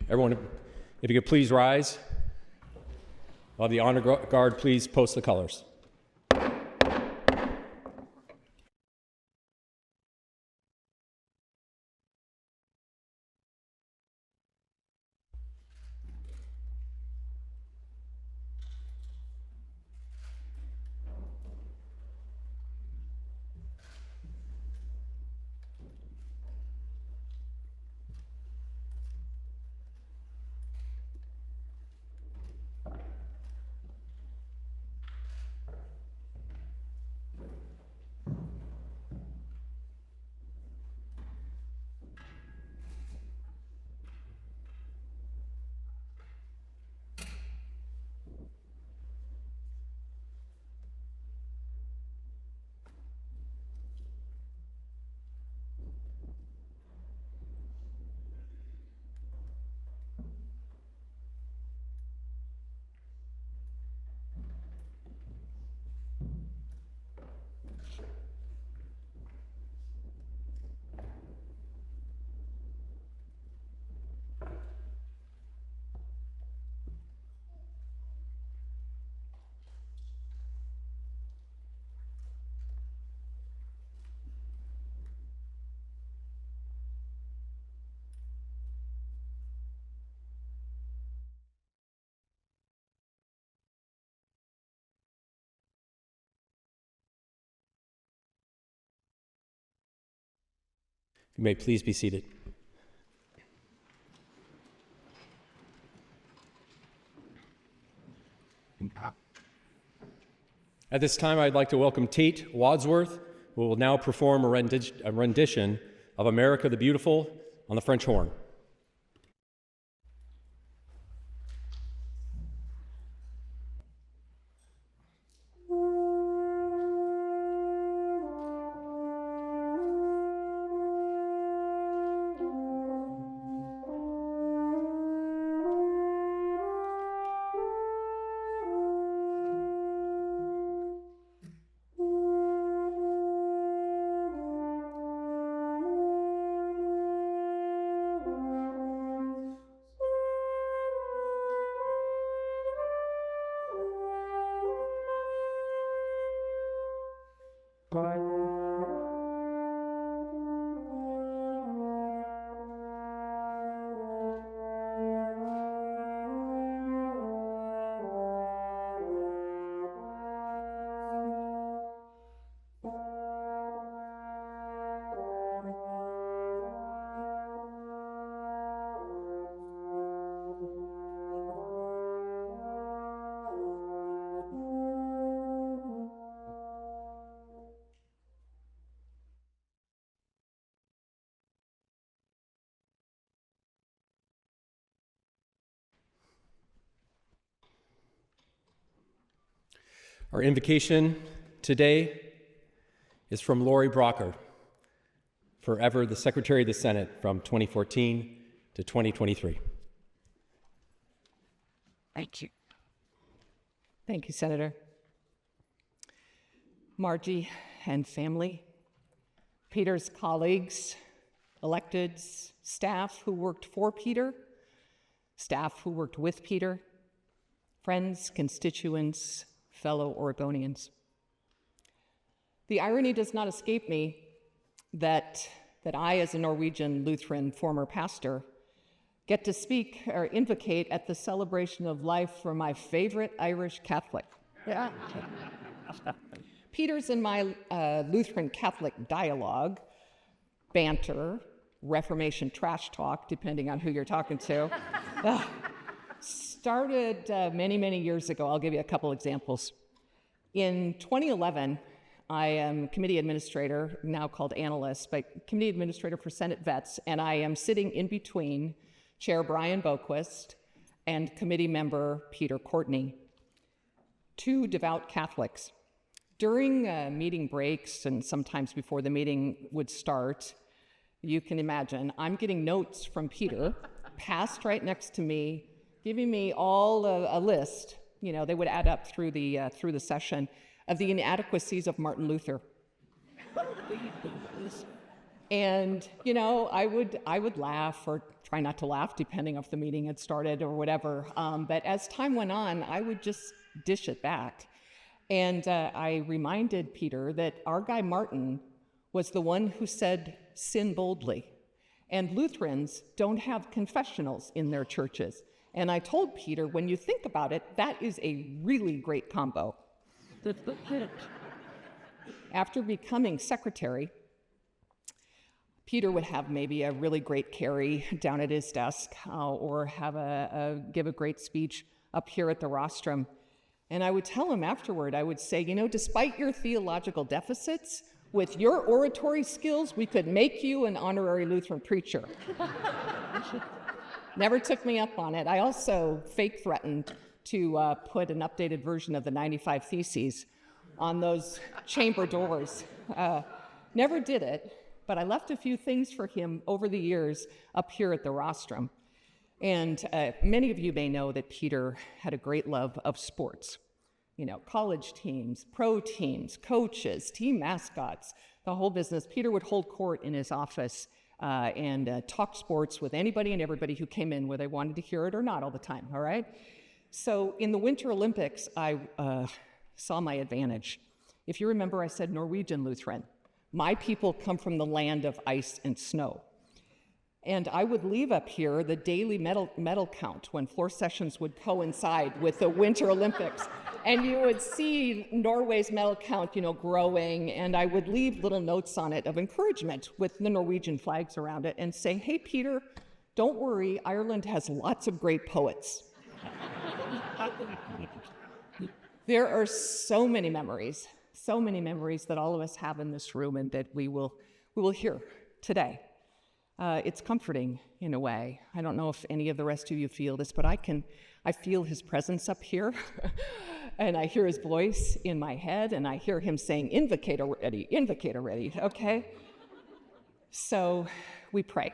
Everyone, if you could please rise. While the honor guard, please post the colors. You may please be seated. At this time, I'd like to welcome Tate Wadsworth, who will now perform a rendition of America the Beautiful on the French horn. Our invocation today is from Lori Brocker, forever the Secretary of the Senate from 2014 to 2023. Thank you. Thank you, Senator. Margie and family, Peter's colleagues, electeds, staff who worked for Peter, staff who worked with Peter, friends, constituents, fellow Oregonians. The irony does not escape me that I, as a Norwegian Lutheran former pastor, get to speak or invocate at the celebration of life for my favorite Irish Catholic. Yeah. Peter's and my Lutheran Catholic dialogue, banter, Reformation trash talk, depending on who you're talking to, started many, many years ago. I'll give you a couple examples. In 2011, I am committee administrator, now called analyst, but committee administrator for Senate Vets, and I am sitting in between Chair Brian Boquist and committee member Peter Courtney, two devout Catholics. During meeting breaks and sometimes before the meeting would start, you can imagine, I'm getting notes from Peter, passed right next to me, giving me all a list, they would add up through the session, of the inadequacies of Martin Luther. And, you know, I would laugh or try not to laugh, depending if the meeting had started or whatever. But as time went on, I would just dish it back. And I reminded Peter that our guy Martin was the one who said, sin boldly. And Lutherans don't have confessionals in their churches. And I told Peter, when you think about it, that is a really great combo. After becoming secretary, Peter would have maybe a really great carry down at his desk or have give a great speech up here at the rostrum. And I would tell him afterward, I would say, you know, despite your theological deficits, with your oratory skills, we could make you an honorary Lutheran preacher. Never took me up on it. I also fake threatened to put an updated version of the 95 Theses on those chamber doors. Never did it, but I left a few things for him over the years up here at the rostrum. And many of you may know that Peter had a great love of sports. You know, college teams, pro teams, coaches, team mascots, the whole business. Peter would hold court in his office and talk sports with anybody and everybody who came in, whether they wanted to hear it or not all the time, all right? So in the Winter Olympics, I saw my advantage. If you remember, I said Norwegian Lutheran. My people come from the land of ice and snow. And I would leave up here the daily medal count when floor sessions would coincide with the Winter Olympics. And you would see Norway's medal count, you know, growing, and I would leave little notes on it of encouragement with the Norwegian flags around it and say, hey, Peter, don't worry, Ireland has lots of great poets. There are so many memories that all of us have in this room and that we will hear today. It's comforting in a way. I don't know if any of the rest of you feel this, but I feel his presence up here, and I hear his voice in my head, and I hear him saying, invocator ready, okay? So we pray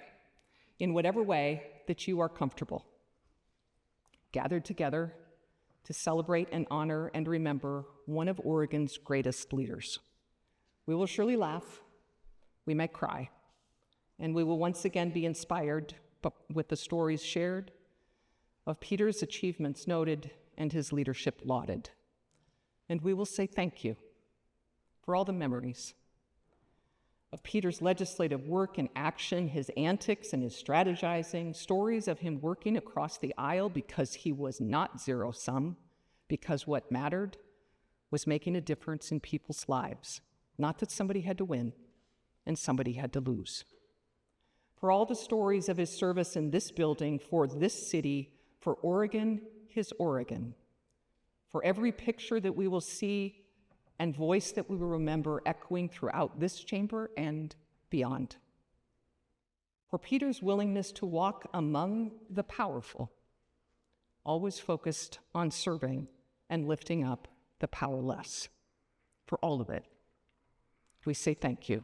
in whatever way that you are comfortable, gathered together to celebrate and honor and remember one of Oregon's greatest leaders. We will surely laugh, we may cry, and we will once again be inspired with the stories shared of Peter's achievements noted and his leadership lauded. And we will say thank you for all the memories of Peter's legislative work and action, his antics and his strategizing, stories of him working across the aisle because he was not zero-sum, because what mattered was making a difference in people's lives, not that somebody had to win and somebody had to lose. For all the stories of his service in this building, for this city, for Oregon, his Oregon, for every picture that we will see and voice that we will remember echoing throughout this chamber and beyond. For Peter's willingness to walk among the powerful, always focused on serving and lifting up the powerless. For all of it, we say thank you.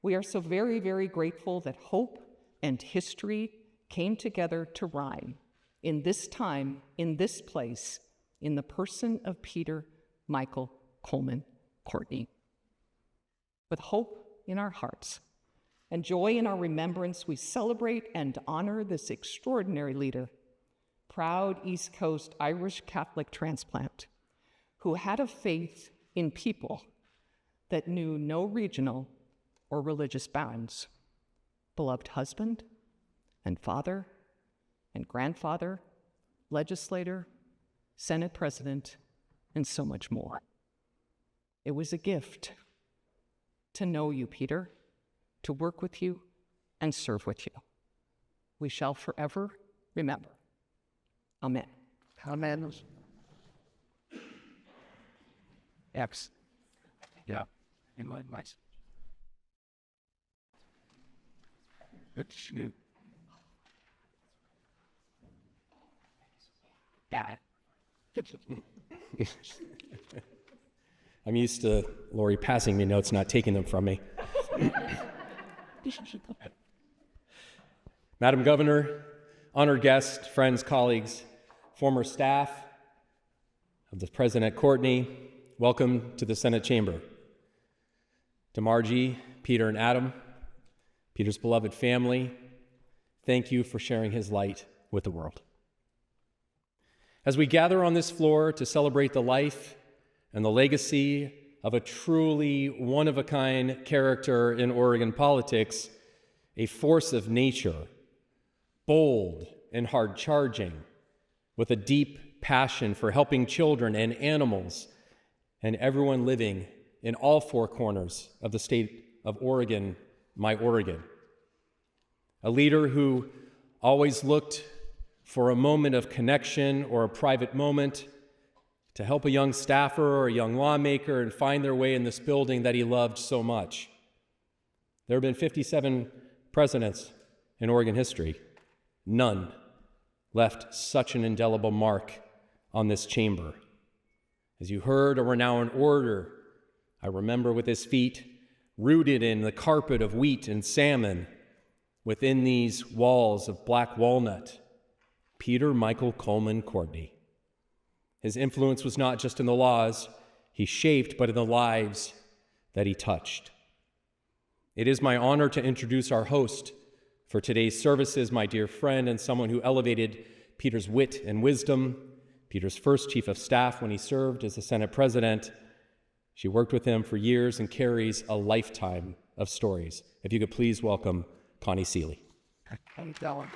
We are so very, very grateful that hope and history came together to rhyme in this time, in this place, in the person of Peter Michael Coleman Courtney. With hope in our hearts and joy in our remembrance, we celebrate and honor this extraordinary leader, proud East Coast Irish Catholic transplant, who had a faith in people that knew no regional or religious bounds. Beloved husband and father and grandfather, legislator, Senate president, and so much more. It was a gift to know you, Peter, to work with you and serve with you. We shall forever remember. Amen. Amen. X. Yeah. In my mind. Yeah. I'm used to Lori passing me notes, not taking them from me. Madam Governor, honored guests, friends, colleagues, former staff of the President Courtney, welcome to the Senate chamber. To Margie, Peter, and Adam, Peter's beloved family, thank you for sharing his light with the world. As we gather on this floor to celebrate the life and the legacy of a truly one-of-a-kind character in Oregon politics, a force of nature, bold and hard-charging, with a deep passion for helping children and animals and everyone living in all four corners of the state of Oregon, my Oregon. A leader who always looked for a moment of connection or a private moment to help a young staffer or a young lawmaker and find their way in this building that he loved so much. There have been 57 presidents in Oregon history. None left such an indelible mark on this chamber. As you heard, we're now in order. I remember with his feet rooted in the carpet of wheat and salmon within these walls of black walnut, Peter Michael Coleman Courtney. His influence was not just in the laws he shaped, but in the lives that he touched. It is my honor to introduce our host for today's services, my dear friend and someone who elevated Peter's wit and wisdom, Peter's first chief of staff when he served as the Senate president. She worked with him for years and carries a lifetime of stories. If you could please welcome Connie Seeley. How you doing?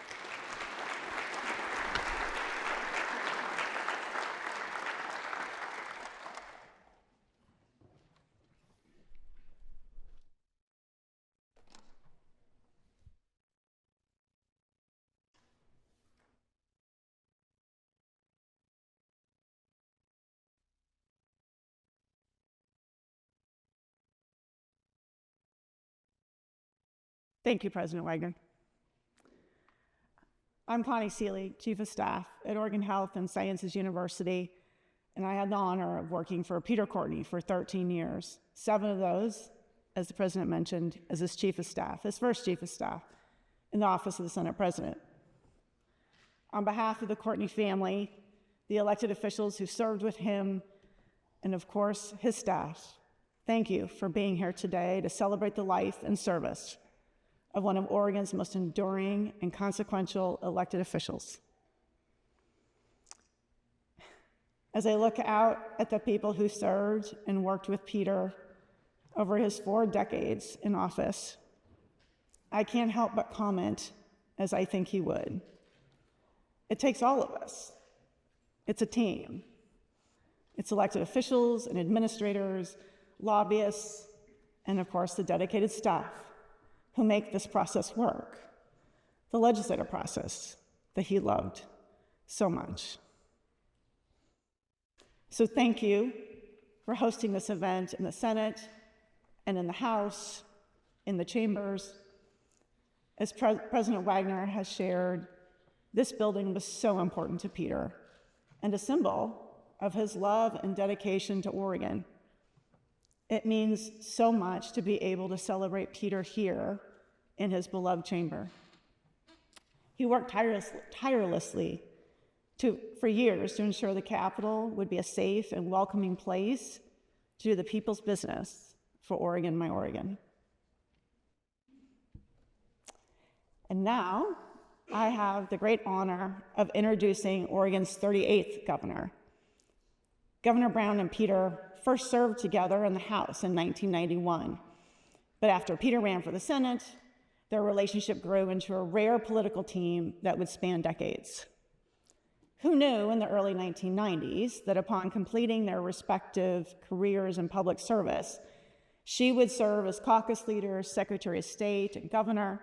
Thank you, President Wagner. I'm Connie Seeley, Chief of Staff at Oregon Health and Sciences University, and I had the honor of working for Peter Courtney for 13 years, 7 of those, as the President mentioned, as his Chief of Staff, his first Chief of Staff in the Office of the Senate President. On behalf of the Courtney family, the elected officials who served with him, and of course, his staff, thank you for being here today to celebrate the life and service of one of Oregon's most enduring and consequential elected officials. As I look out at the people who served and worked with Peter over his 4 decades in office, I can't help but comment as I think he would. It takes all of us. It's a team. It's elected officials and administrators, lobbyists, and of course the dedicated staff who make this process work, the legislative process that he loved so much. So thank you for hosting this event in the Senate and in the House, in the chambers. As President Wagner has shared, this building was so important to Peter and a symbol of his love and dedication to Oregon. It means so much to be able to celebrate Peter here in his beloved chamber. He worked tirelessly for years to ensure the Capitol would be a safe and welcoming place to do the people's business for Oregon, my Oregon. And now I have the great honor of introducing Oregon's 38th governor. Governor Brown and Peter first served together in the House in 1991. But after Peter ran for the Senate, their relationship grew into a rare political team that would span decades. Who knew in the early 1990s that upon completing their respective careers in public service, she would serve as caucus leader, Secretary of State, and governor,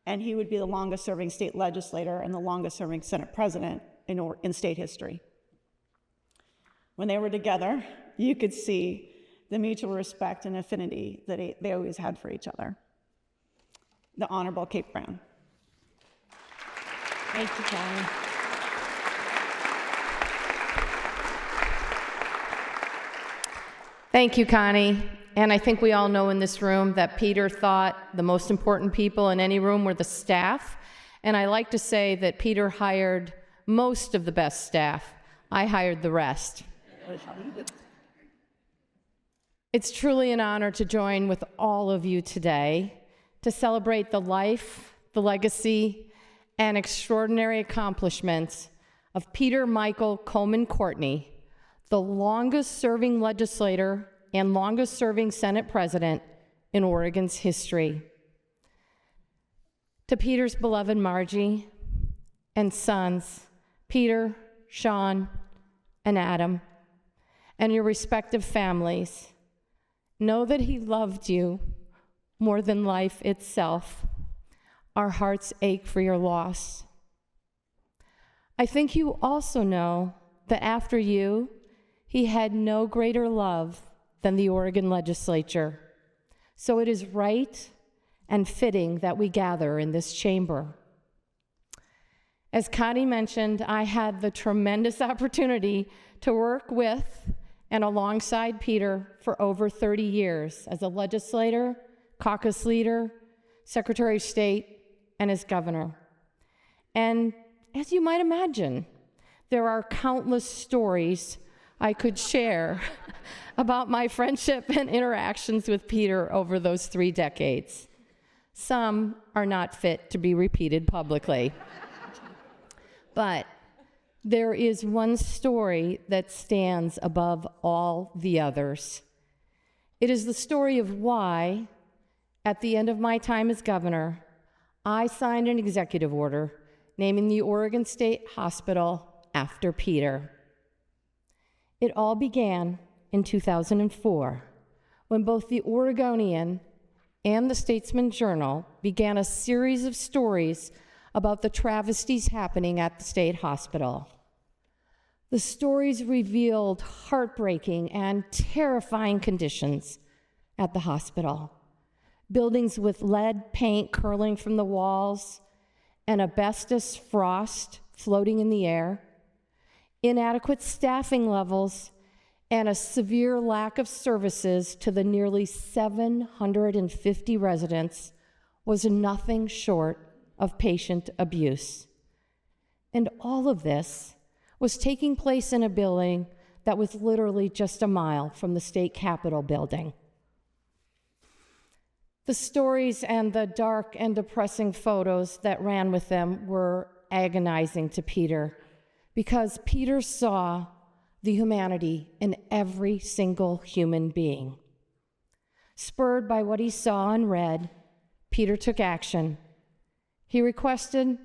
and he would be the longest-serving state legislator and the longest-serving Senate president in state history. When they were together, you could see the mutual respect and affinity that they always had for each other. The Honorable Kate Brown. Thank you, Connie. Thank you, Connie. And I think we all know in this room that Peter thought the most important people in any room were the staff. And I like to say that Peter hired most of the best staff. I hired the rest. It's truly an honor to join with all of you today to celebrate the life, the legacy, and extraordinary accomplishments of Peter Michael Coleman Courtney, the longest-serving legislator and longest-serving Senate president in Oregon's history. To Peter's beloved Margie and sons, Peter, Sean, and Adam, and your respective families, know that he loved you more than life itself. Our hearts ache for your loss. I think you also know that after you, he had no greater love than the Oregon legislature. So it is right and fitting that we gather in this chamber. As Connie mentioned, I had the tremendous opportunity to work with and alongside Peter for over 30 years as a legislator, caucus leader, Secretary of State, and as governor. And as you might imagine, there are countless stories I could share about my friendship and interactions with Peter over those 3 decades. Some are not fit to be repeated publicly. But there is one story that stands above all the others. It is the story of why, at the end of my time as governor, I signed an executive order naming the Oregon State Hospital after Peter. It all began in 2004, when both the Oregonian and the Statesman Journal began a series of stories about the travesties happening at the state hospital. The stories revealed heartbreaking and terrifying conditions at the hospital. Buildings with lead paint curling from the walls and asbestos frost floating in the air, inadequate staffing levels, and a severe lack of services to the nearly 750 residents was nothing short of patient abuse. And all of this was taking place in a building that was literally just a mile from the state capitol building. The stories and the dark and depressing photos that ran with them were agonizing to Peter, because Peter saw the humanity in every single human being. Spurred by what he saw and read, Peter took action. He requested,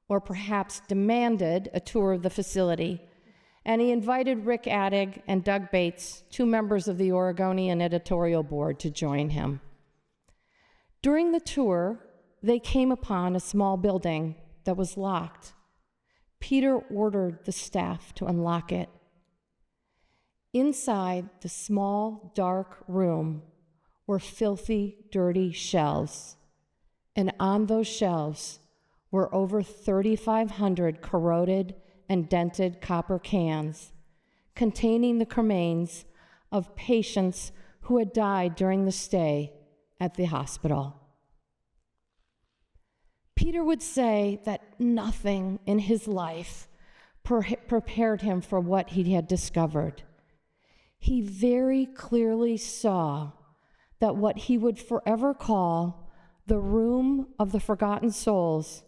or perhaps demanded, a tour of the facility, and he invited Rick Addig and Doug Bates, 2 members of the Oregonian editorial board, to join him. During the tour, they came upon a small building that was locked. Peter ordered the staff to unlock it. Inside the small, dark room were filthy, dirty shelves, and on those shelves were over 3,500 corroded and dented copper cans containing the cremains of patients who had died during the stay at the hospital. Peter would say that nothing in his life prepared him for what he had discovered. He very clearly saw that what he would forever call the room of the forgotten souls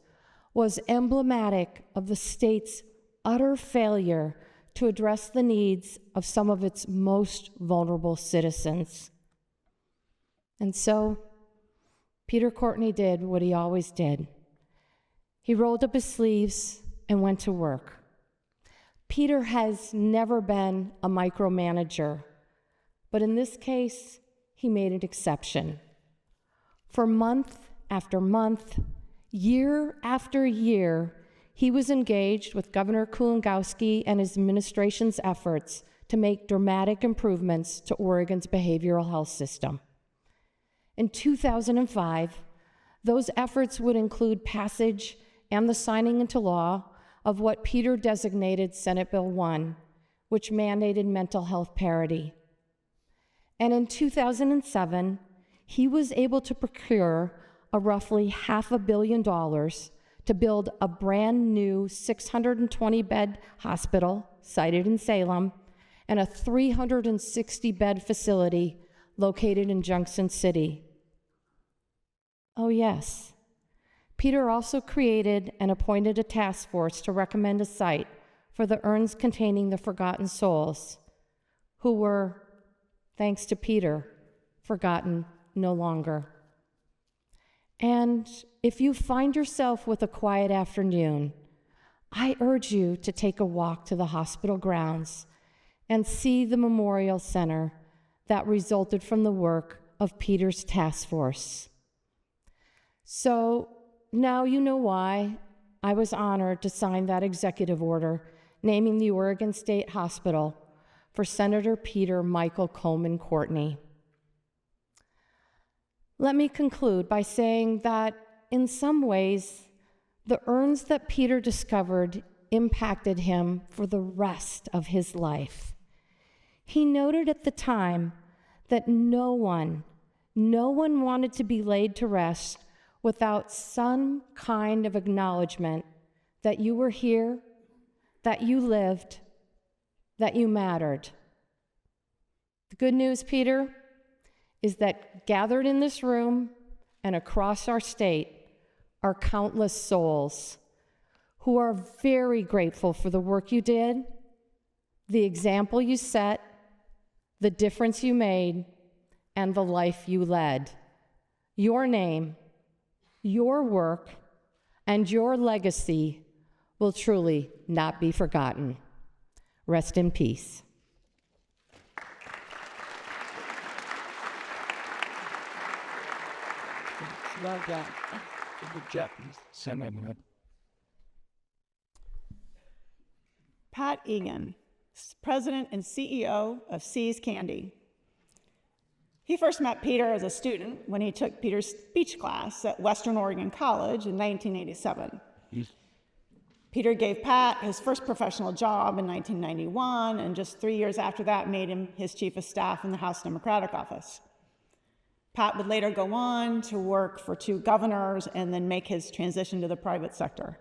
was emblematic of the state's utter failure to address the needs of some of its most vulnerable citizens. And so, Peter Courtney did what he always did. He rolled up his sleeves and went to work. Peter has never been a micromanager, but in this case, he made an exception. For month after month, year after year, he was engaged with Governor Kulongoski and his administration's efforts to make dramatic improvements to Oregon's behavioral health system. In 2005, those efforts would include passage and the signing into law of what Peter designated Senate Bill 1, which mandated mental health parity. And in 2007, he was able to procure a roughly $500 million to build a brand new 620-bed hospital sited in Salem and a 360-bed facility located in Junction City. Oh, yes. Peter also created and appointed a task force to recommend a site for the urns containing the forgotten souls, who were, thanks to Peter, forgotten no longer. And if you find yourself with a quiet afternoon, I urge you to take a walk to the hospital grounds and see the memorial center that resulted from the work of Peter's task force. So now you know why I was honored to sign that executive order naming the Oregon State Hospital for Senator Peter Michael Coleman Courtney. Let me conclude by saying that in some ways, the urns that Peter discovered impacted him for the rest of his life. He noted at the time that no one wanted to be laid to rest without some kind of acknowledgement that you were here, that you lived, that you mattered. The good news, Peter, is that gathered in this room and across our state are countless souls who are very grateful for the work you did, the example you set, the difference you made, and the life you led. Your name, your work, and your legacy will truly not be forgotten. Rest in peace. Love that. Good job. Senator. Pat Egan, President and CEO of See's Candy. He first met Peter as a student when he took Peter's speech class at Western Oregon College in 1987. Peter gave Pat his first professional job in 1991, and just 3 years after that made him his chief of staff in the House Democratic office. Pat would later go on to work for 2 governors and then make his transition to the private sector.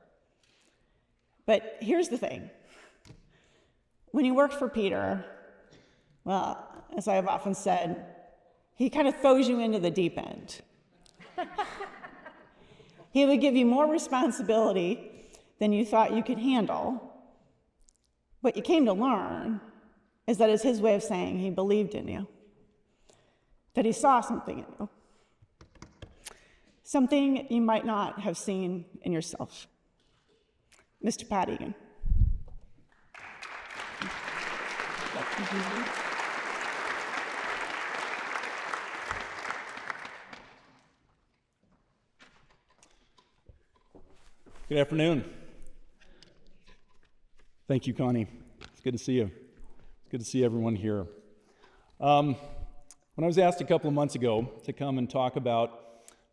But here's the thing. When you worked for Peter, well, as I have often said, he kind of throws you into the deep end. He would give you more responsibility than you thought you could handle. What you came to learn is that it's his way of saying he believed in you, that he saw something in you, something you might not have seen in yourself. Mr. Pat Egan. Good afternoon. Thank you, Connie. It's good to see you. It's good to see everyone here. When I was asked a couple of months ago to come and talk about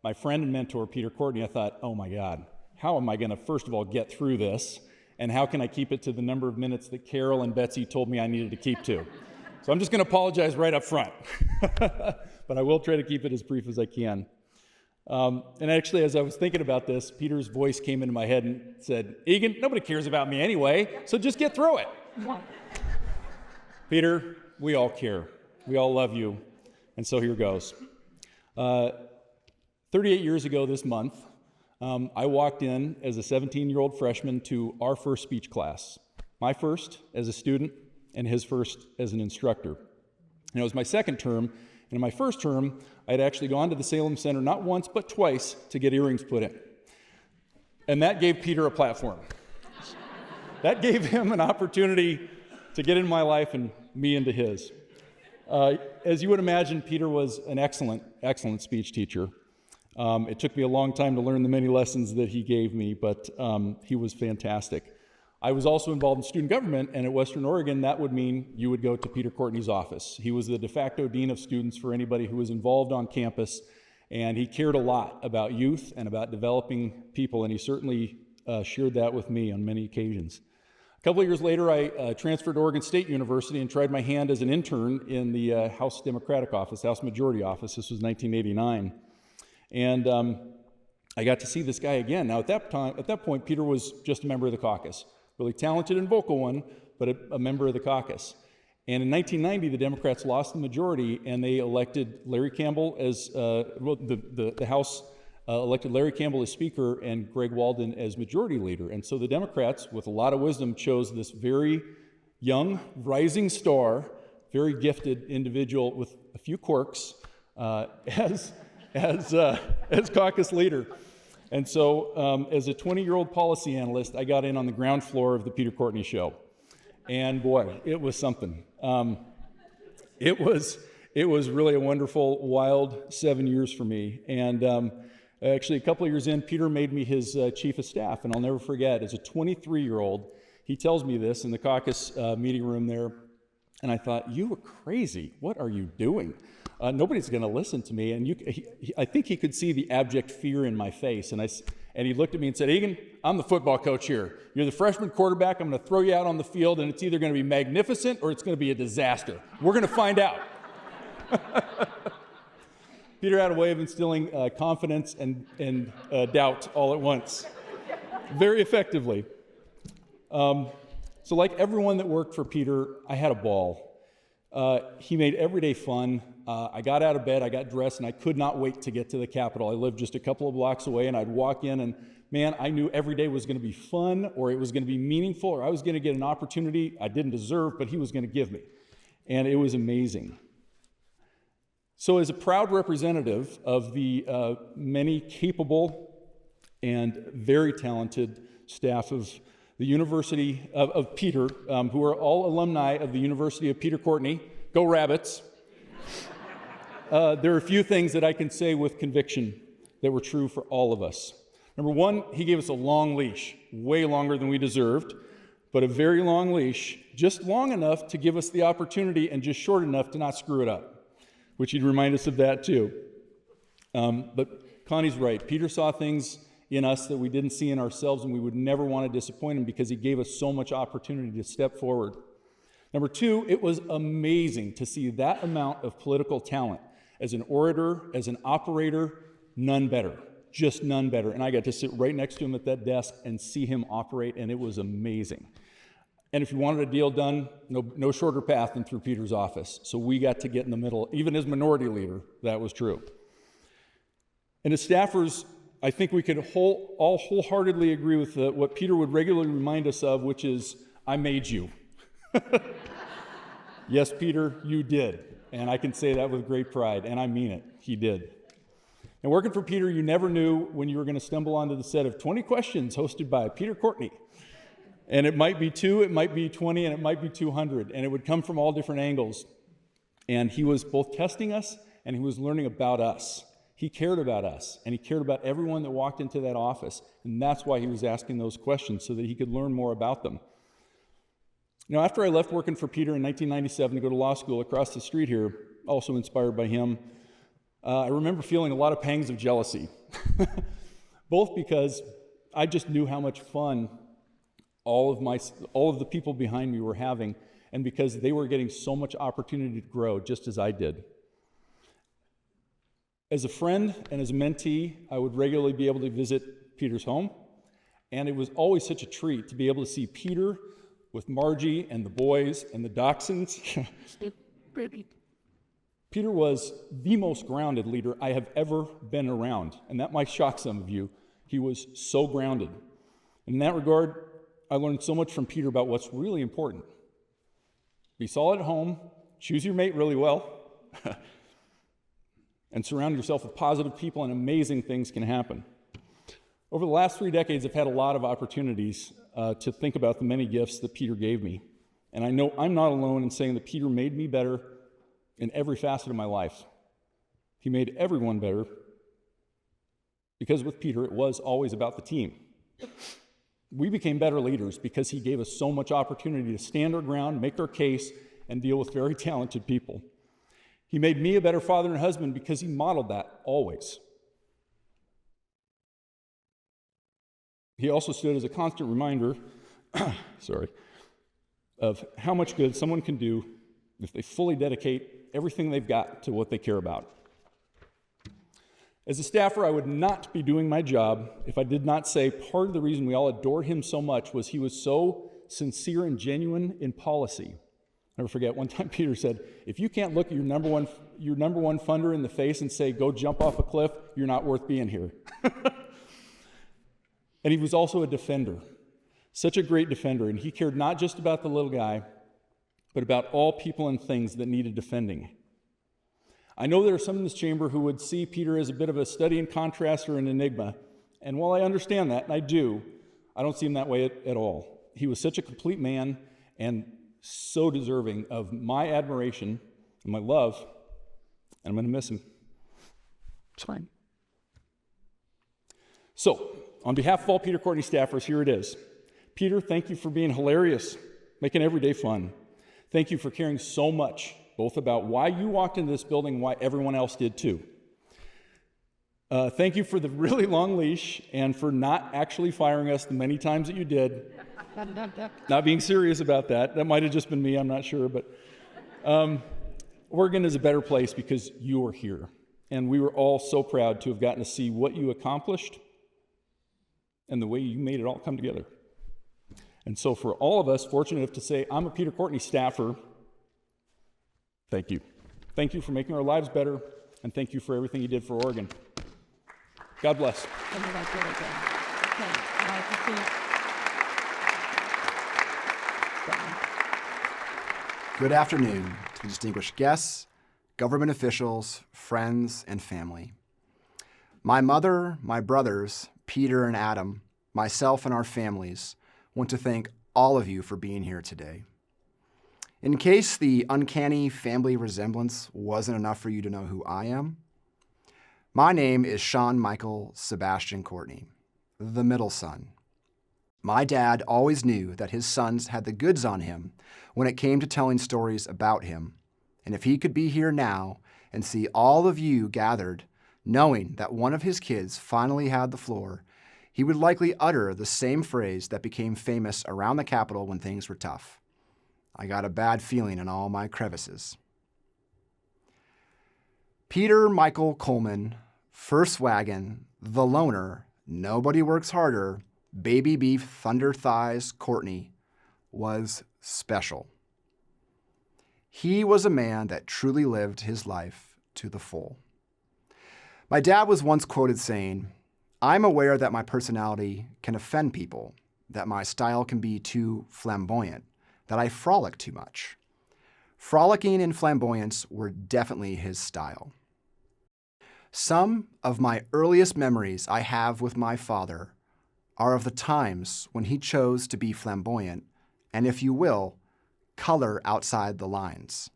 my friend and mentor, Peter Courtney, I thought, oh my God, how am I going to, first of all, get through this? And how can I keep it to the number of minutes that Carol and Betsy told me I needed to keep to? So I'm just going to apologize right up front. But I will try to keep it as brief as I can. And actually, as I was thinking about this, Peter's voice came into my head and said, Egan, nobody cares about me anyway, so just get through it. Peter, we all care. We all love you. And so here goes. 38 years ago this month, I walked in as a 17-year-old freshman to our first speech class. My first as a student and his first as an instructor. And it was my second term, and in my first term, I had actually gone to the Salem Center not once but twice to get earrings put in. And that gave Peter a platform. That gave him an opportunity to get in my life and me into his. As you would imagine, Peter was an excellent, excellent speech teacher. It took me a long time to learn the many lessons that he gave me, but he was fantastic. I was also involved in student government, and at Western Oregon, that would mean you would go to Peter Courtney's office. He was the de facto dean of students for anybody who was involved on campus, and he cared a lot about youth and about developing people, and he certainly shared that with me on many occasions. A couple of years later, I transferred to Oregon State University and tried my hand as an intern in the House Democratic office, House Majority office. This was 1989. And I got to see this guy again. Now, at that point, Peter was just a member of the caucus. Really talented and vocal one, but a member of the caucus. And in 1990, the Democrats lost the majority, and they elected Larry Campbell as the House elected Larry Campbell as Speaker and Greg Walden as Majority Leader. And so the Democrats, with a lot of wisdom, chose this very young, rising star, very gifted individual with a few quirks as caucus leader. And so as a 20-year-old policy analyst, I got in on the ground floor of the Peter Courtney show. And boy, it was something. It was really a wonderful, wild 7 years for me. And actually, a couple of years in, Peter made me his chief of staff. And I'll never forget, as a 23-year-old, he tells me this in the caucus meeting room there. And I thought, you were crazy. What are you doing? Nobody's going to listen to me. And I think he could see the abject fear in my face. And he looked at me and said, Egan, I'm the football coach here. You're the freshman quarterback. I'm going to throw you out on the field, and it's either going to be magnificent or it's going to be a disaster. We're going to find out. Peter had a way of instilling confidence and doubt all at once, very effectively. So like everyone that worked for Peter, I had a ball. He made every day fun. I got out of bed, I got dressed, and I could not wait to get to the Capitol. I lived just a couple of blocks away, and I'd walk in, and man, I knew every day was going to be fun, or it was going to be meaningful, or I was going to get an opportunity I didn't deserve, but he was going to give me. And it was amazing. So as a proud representative of the many capable and very talented staff of the University of Peter, who are all alumni of the University of Peter Courtney, go Rabbits, there are a few things that I can say with conviction that were true for all of us. Number one, he gave us a long leash, way longer than we deserved, but a very long leash, just long enough to give us the opportunity and just short enough to not screw it up, which he'd remind us of that too. But Connie's right. Peter saw things in us that we didn't see in ourselves, and we would never want to disappoint him because he gave us so much opportunity to step forward. Number two, it was amazing to see that amount of political talent. As an orator, as an operator, none better, just none better. And I got to sit right next to him at that desk and see him operate, and it was amazing. And if you wanted a deal done, no shorter path than through Peter's office. So we got to get in the middle. Even as minority leader, that was true. And as staffers, I think we could all wholeheartedly agree with what Peter would regularly remind us of, which is, I made you. Yes, Peter, you did. And I can say that with great pride, and I mean it. He did. And working for Peter, you never knew when you were going to stumble onto the set of 20 Questions hosted by Peter Courtney. And it might be 2, it might be 20, and it might be 200. And it would come from all different angles. And he was both testing us, and he was learning about us. He cared about us, and he cared about everyone that walked into that office. And that's why he was asking those questions, so that he could learn more about them. Now, after I left working for Peter in 1997 to go to law school across the street here, also inspired by him, I remember feeling a lot of pangs of jealousy, both because I just knew how much fun all of the people behind me were having, and because they were getting so much opportunity to grow, just as I did. As a friend and as a mentee, I would regularly be able to visit Peter's home, and it was always such a treat to be able to see Peter with Margie and the boys and the dachshunds. Peter was the most grounded leader I have ever been around, and that might shock some of you. He was so grounded. In that regard, I learned so much from Peter about what's really important. Be solid at home, choose your mate really well, and surround yourself with positive people, and amazing things can happen. Over the last 3 decades, I've had a lot of opportunities to think about the many gifts that Peter gave me. And I know I'm not alone in saying that Peter made me better in every facet of my life. He made everyone better because with Peter, it was always about the team. We became better leaders because he gave us so much opportunity to stand our ground, make our case, and deal with very talented people. He made me a better father and husband because he modeled that always. He also stood as a constant reminder, of how much good someone can do if they fully dedicate everything they've got to what they care about. As a staffer, I would not be doing my job if I did not say part of the reason we all adored him so much was he was so sincere and genuine in policy. Never forget, one time Peter said, if you can't look your number one funder in the face and say, go jump off a cliff, you're not worth being here. And he was also a defender, such a great defender. And he cared not just about the little guy, but about all people and things that needed defending. I know there are some in this chamber who would see Peter as a bit of a study in contrast or an enigma. And while I understand that, and I do, I don't see him that way at all. He was such a complete man and so deserving of my admiration and my love, and I'm going to miss him. It's fine. So, on behalf of all Peter Courtney staffers, here it is. Peter, thank you for being hilarious, making every day fun. Thank you for caring so much, both about why you walked into this building and why everyone else did too. Thank you for the really long leash and for not actually firing us the many times that you did. Not being serious about that. That might have just been me, I'm not sure. But Oregon is a better place because you are here. And we were all so proud to have gotten to see what you accomplished and the way you made it all come together. And so for all of us fortunate enough to say, I'm a Peter Courtney staffer, thank you. Thank you for making our lives better, and thank you for everything you did for Oregon. God bless. Good afternoon to the distinguished guests, government officials, friends, and family. My mother, my brothers, Peter and Adam, myself and our families want to thank all of you for being here today. In case the uncanny family resemblance wasn't enough for you to know who I am, my name is Sean Michael Sebastian Courtney, the middle son. My dad always knew that his sons had the goods on him when it came to telling stories about him, and if he could be here now and see all of you gathered, knowing that one of his kids finally had the floor, he would likely utter the same phrase that became famous around the Capitol when things were tough. I got a bad feeling in all my crevices. Peter Michael Coleman, First Wagon, The Loner, Nobody Works Harder, Baby Beef Thunder Thighs Courtney was special. He was a man that truly lived his life to the full. My dad was once quoted saying, I'm aware that my personality can offend people, that my style can be too flamboyant, that I frolic too much. Frolicking and flamboyance were definitely his style. Some of my earliest memories I have with my father are of the times when he chose to be flamboyant and, if you will, color outside the lines.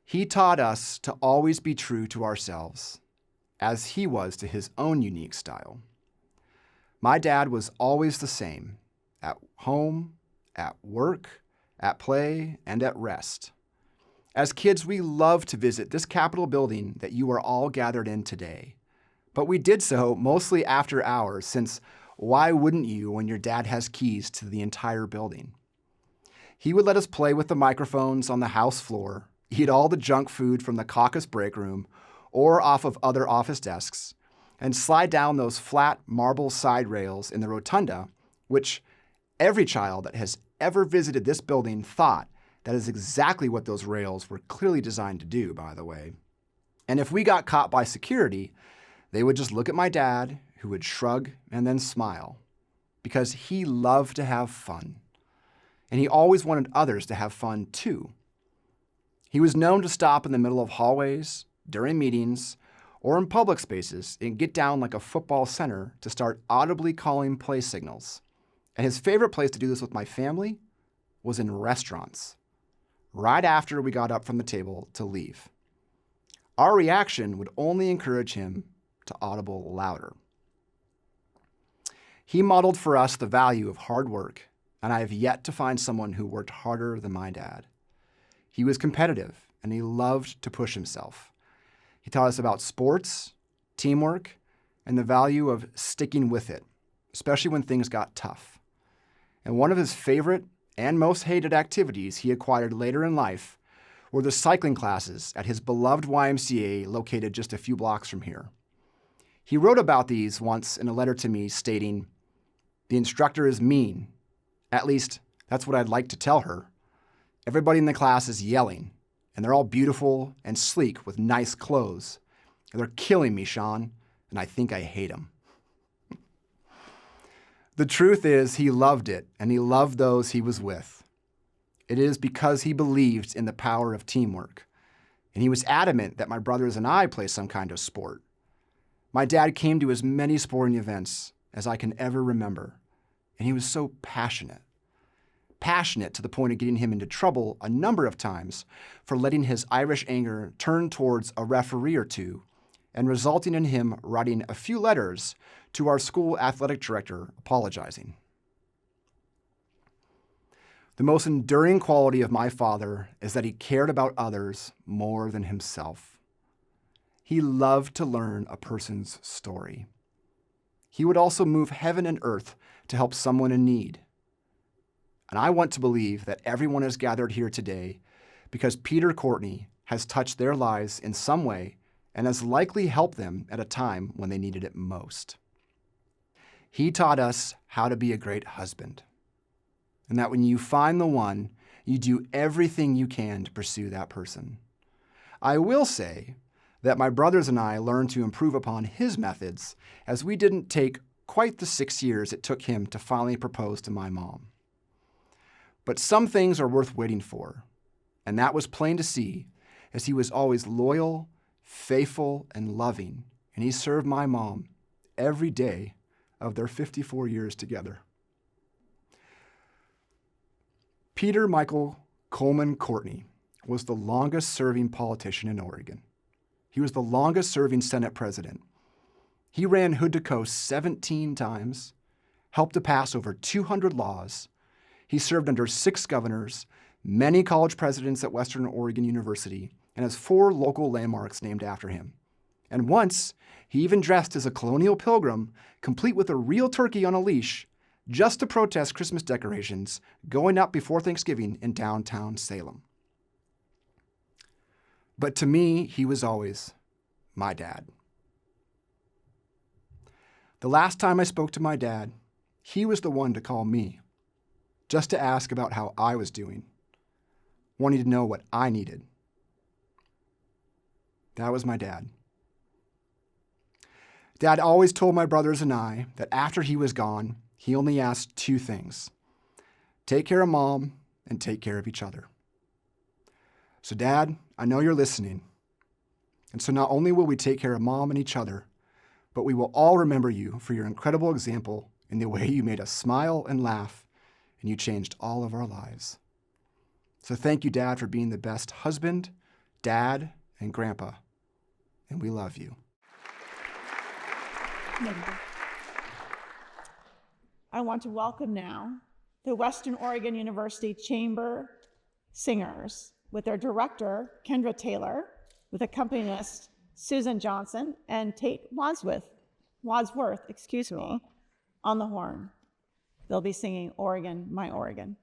He taught us to always be true to ourselves, as he was to his own unique style. My dad was always the same, at home, at work, at play, and at rest. As kids, we loved to visit this Capitol building that you are all gathered in today. But we did so mostly after hours, since why wouldn't you when your dad has keys to the entire building? He would let us play with the microphones on the house floor, eat all the junk food from the caucus break room or off of other office desks, and slide down those flat marble side rails in the rotunda, which every child that has ever visited this building thought that is exactly what those rails were clearly designed to do, by the way. And if we got caught by security, they would just look at my dad, who would shrug and then smile, because he loved to have fun. And he always wanted others to have fun too. He was known to stop in the middle of hallways, during meetings, or in public spaces and get down like a football center to start audibly calling play signals. And his favorite place to do this with my family was in restaurants, right after we got up from the table to leave. Our reaction would only encourage him to audible louder. He modeled for us the value of hard work, and I have yet to find someone who worked harder than my dad. He was competitive, and he loved to push himself. He taught us about sports, teamwork, and the value of sticking with it, especially when things got tough. And one of his favorite and most hated activities he acquired later in life were the cycling classes at his beloved YMCA located just a few blocks from here. He wrote about these once in a letter to me stating, "The instructor is mean. At least, that's what I'd like to tell her. Everybody in the class is yelling, and they're all beautiful and sleek with nice clothes. And they're killing me, Sean, and I think I hate them. The truth is, he loved it, and he loved those he was with. It is because he believed in the power of teamwork, and he was adamant that my brothers and I play some kind of sport. My dad came to as many sporting events as I can ever remember, and he was so passionate. Passionate to the point of getting him into trouble a number of times for letting his Irish anger turn towards a referee or two, and resulting in him writing a few letters to our school athletic director apologizing. The most enduring quality of my father is that he cared about others more than himself. He loved to learn a person's story. He would also move heaven and earth to help someone in need. And I want to believe that everyone is gathered here today because Peter Courtney has touched their lives in some way and has likely helped them at a time when they needed it most. He taught us how to be a great husband, and that when you find the one, you do everything you can to pursue that person. I will say that my brothers and I learned to improve upon his methods, as we didn't take quite the 6 years it took him to finally propose to my mom. But some things are worth waiting for, and that was plain to see, as he was always loyal, faithful, and loving, and he served my mom every day of their 54 years together. Peter Michael Coleman Courtney was the longest-serving politician in Oregon. He was the longest-serving Senate president. He ran hood to coast 17 times, helped to pass over 200 laws. He served under 6 governors, many college presidents at Western Oregon University, and has 4 local landmarks named after him. And once, he even dressed as a colonial pilgrim, complete with a real turkey on a leash, just to protest Christmas decorations going up before Thanksgiving in downtown Salem. But to me, he was always my dad. The last time I spoke to my dad, he was the one to call me, just to ask about how I was doing, wanting to know what I needed. That was my dad. Dad always told my brothers and I that after he was gone, he only asked 2 things: take care of Mom and take care of each other. So Dad, I know you're listening. And so not only will we take care of Mom and each other, but we will all remember you for your incredible example in the way you made us smile and laugh, and you changed all of our lives. So thank you, Dad, for being the best husband, dad, and grandpa. And we love you. I want to welcome now the Western Oregon University Chamber Singers with their director, Kendra Taylor, with accompanist Susan Johnson and Tate Wadsworth, on the horn. They'll be singing Oregon, My Oregon.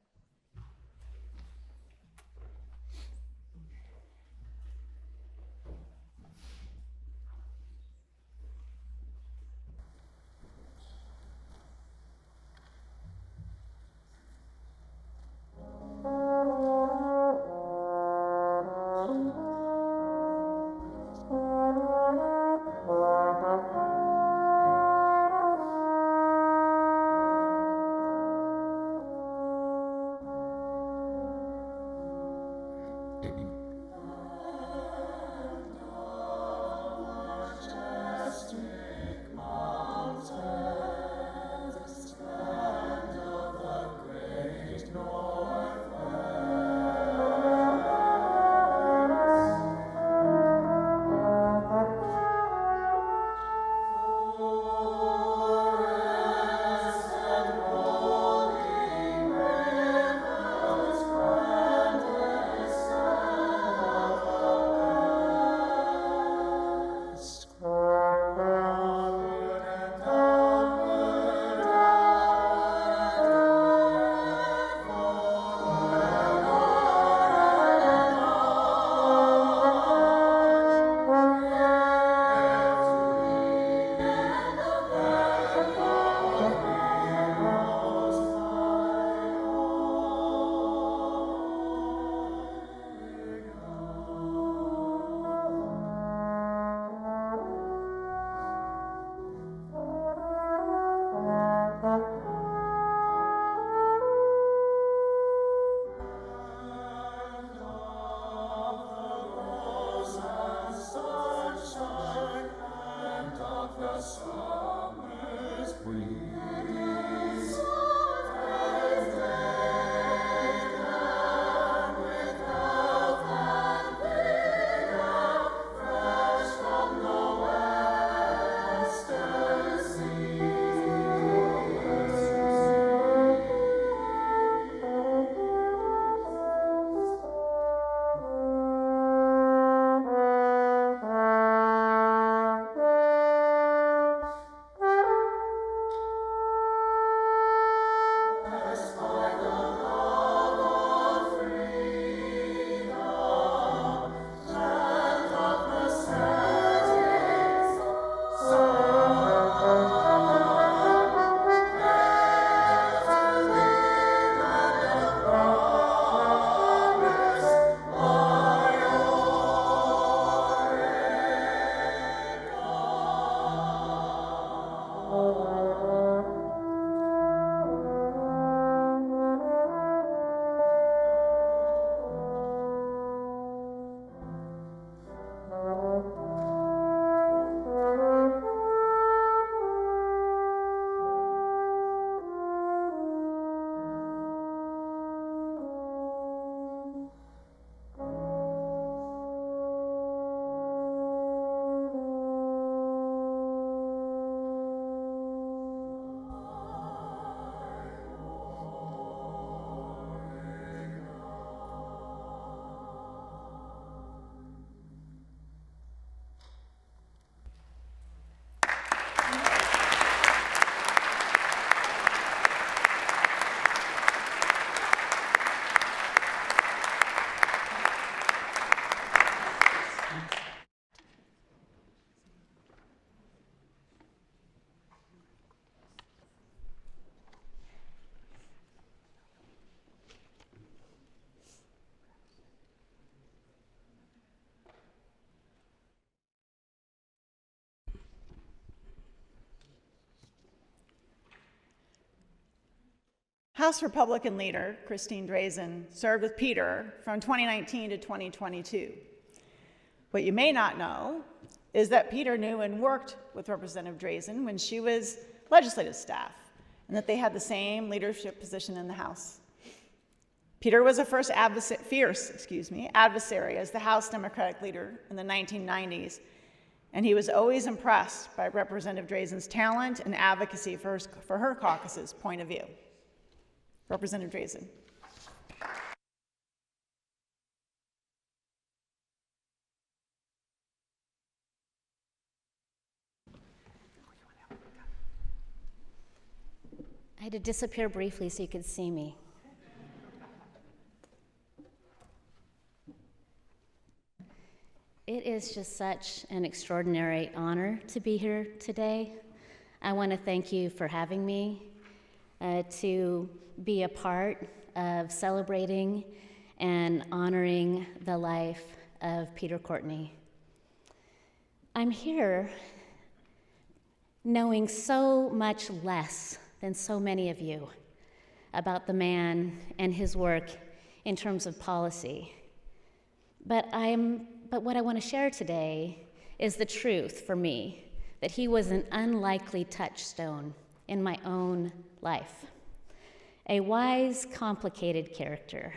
House Republican leader Christine Drazen served with Peter from 2019 to 2022. What you may not know is that Peter knew and worked with Representative Drazen when she was legislative staff, and that they had the same leadership position in the House. Peter was a fierce adversary as the House Democratic leader in the 1990s, and he was always impressed by Representative Drazen's talent and advocacy for her caucus's point of view. Representative Drazen. I had to disappear briefly so you could see me. It is just such an extraordinary honor to be here today. I want to thank you for having me to be a part of celebrating and honoring the life of Peter Courtney. I'm here knowing so much less than so many of you about the man and his work in terms of policy. But what I want to share today is the truth for me, that he was an unlikely touchstone in my own life. A wise, complicated character,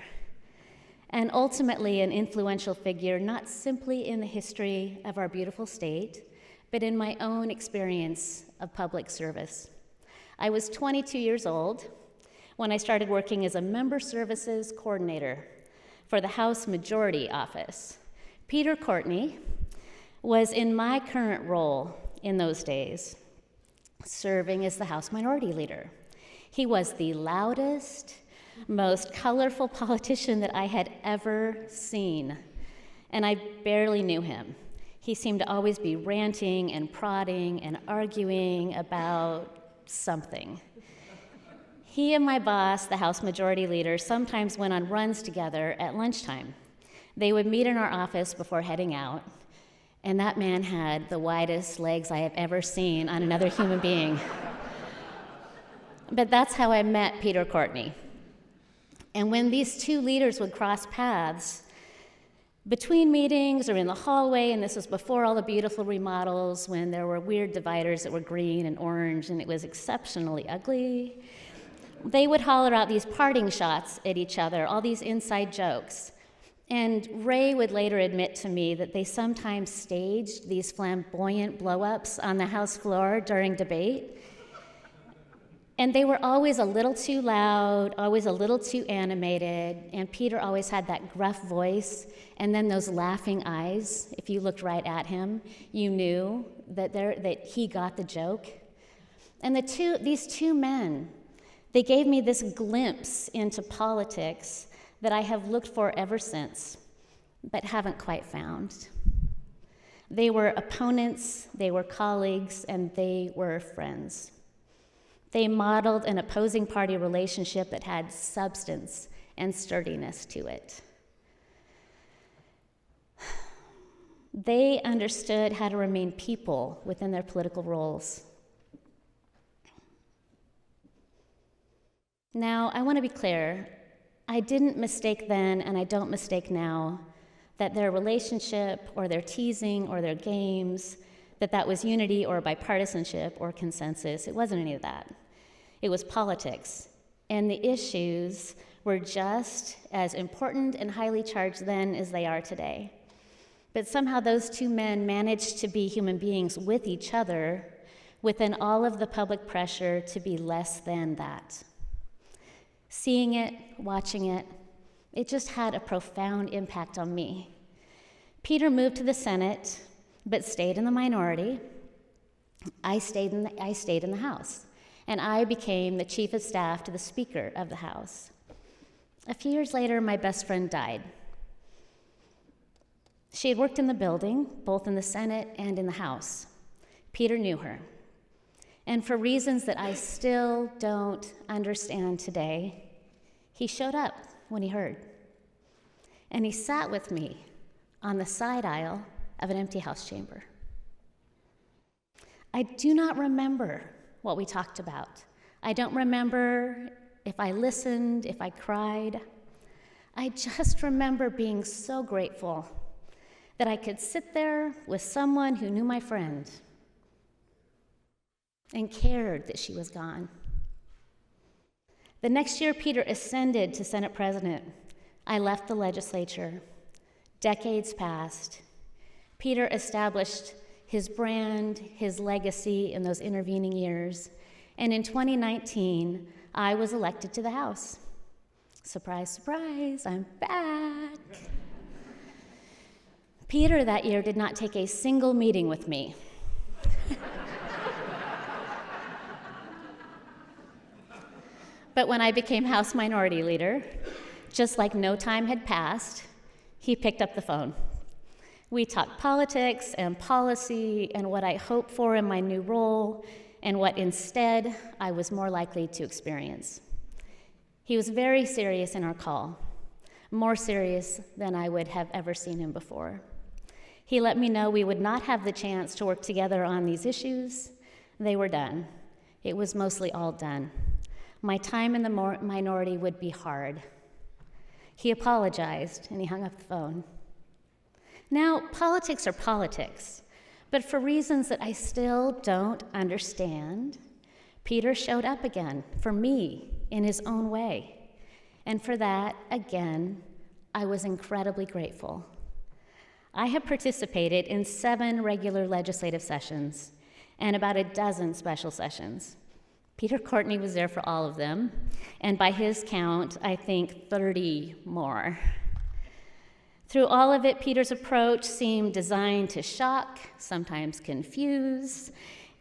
and ultimately an influential figure, not simply in the history of our beautiful state, but in my own experience of public service. I was 22 years old when I started working as a member services coordinator for the House Majority Office. Peter Courtney was in my current role in those days, serving as the House Minority Leader. He was the loudest, most colorful politician that I had ever seen, and I barely knew him. He seemed to always be ranting and prodding and arguing about something. He and my boss, the House Majority Leader, sometimes went on runs together at lunchtime. They would meet in our office before heading out, and that man had the widest legs I have ever seen on another human being. But that's how I met Peter Courtney. And when these two leaders would cross paths, Between meetings or in the hallway, and this was before all the beautiful remodels, when there were weird dividers that were green and orange and it was exceptionally ugly, they would holler out these parting shots at each other, all these inside jokes. And Ray would later admit to me that they sometimes staged these flamboyant blow-ups on the House floor during debate. And they were always a little too loud, always a little too animated, and Peter always had that gruff voice and then those laughing eyes. If you looked right at him, you knew that he got the joke. And these two men, they gave me this glimpse into politics that I have looked for ever since, but haven't quite found. They were opponents, they were colleagues, and they were friends. They modeled an opposing party relationship that had substance and sturdiness to it. They understood how to remain people within their political roles. Now, I want to be clear. I didn't mistake then, and I don't mistake now, that their relationship or their teasing or their games, that was unity or bipartisanship or consensus. It wasn't any of that. It was politics. And the issues were just as important and highly charged then as they are today. But somehow those two men managed to be human beings with each other within all of the public pressure to be less than that. Seeing it, watching it, it just had a profound impact on me. Peter moved to the Senate, but stayed in the minority. I stayed in the House, and I became the chief of staff to the Speaker of the House. A few years later, my best friend died. She had worked in the building, both in the Senate and in the House. Peter knew her. And for reasons that I still don't understand today, he showed up when he heard. And he sat with me on the side aisle of an empty House chamber. I do not remember what we talked about. I don't remember if I listened, if I cried. I just remember being so grateful that I could sit there with someone who knew my friend and cared that she was gone. The next year, Peter ascended to Senate President. I left the legislature. Decades passed. Peter established his brand, his legacy in those intervening years. And in 2019, I was elected to the House. Surprise, surprise, I'm back. Peter that year did not take a single meeting with me. But when I became House Minority Leader, just like no time had passed, he picked up the phone. We talked politics and policy and what I hoped for in my new role and what instead I was more likely to experience. He was very serious in our call, more serious than I would have ever seen him before. He let me know we would not have the chance to work together on these issues. They were done. It was mostly all done. My time in the minority would be hard. He apologized, and he hung up the phone. Now, politics are politics, but for reasons that I still don't understand, Peter showed up again for me in his own way. And for that, again, I was incredibly grateful. I have participated in 7 regular legislative sessions and about a dozen special sessions. Peter Courtney was there for all of them, and by his count, I think 30 more. Through all of it, Peter's approach seemed designed to shock, sometimes confuse,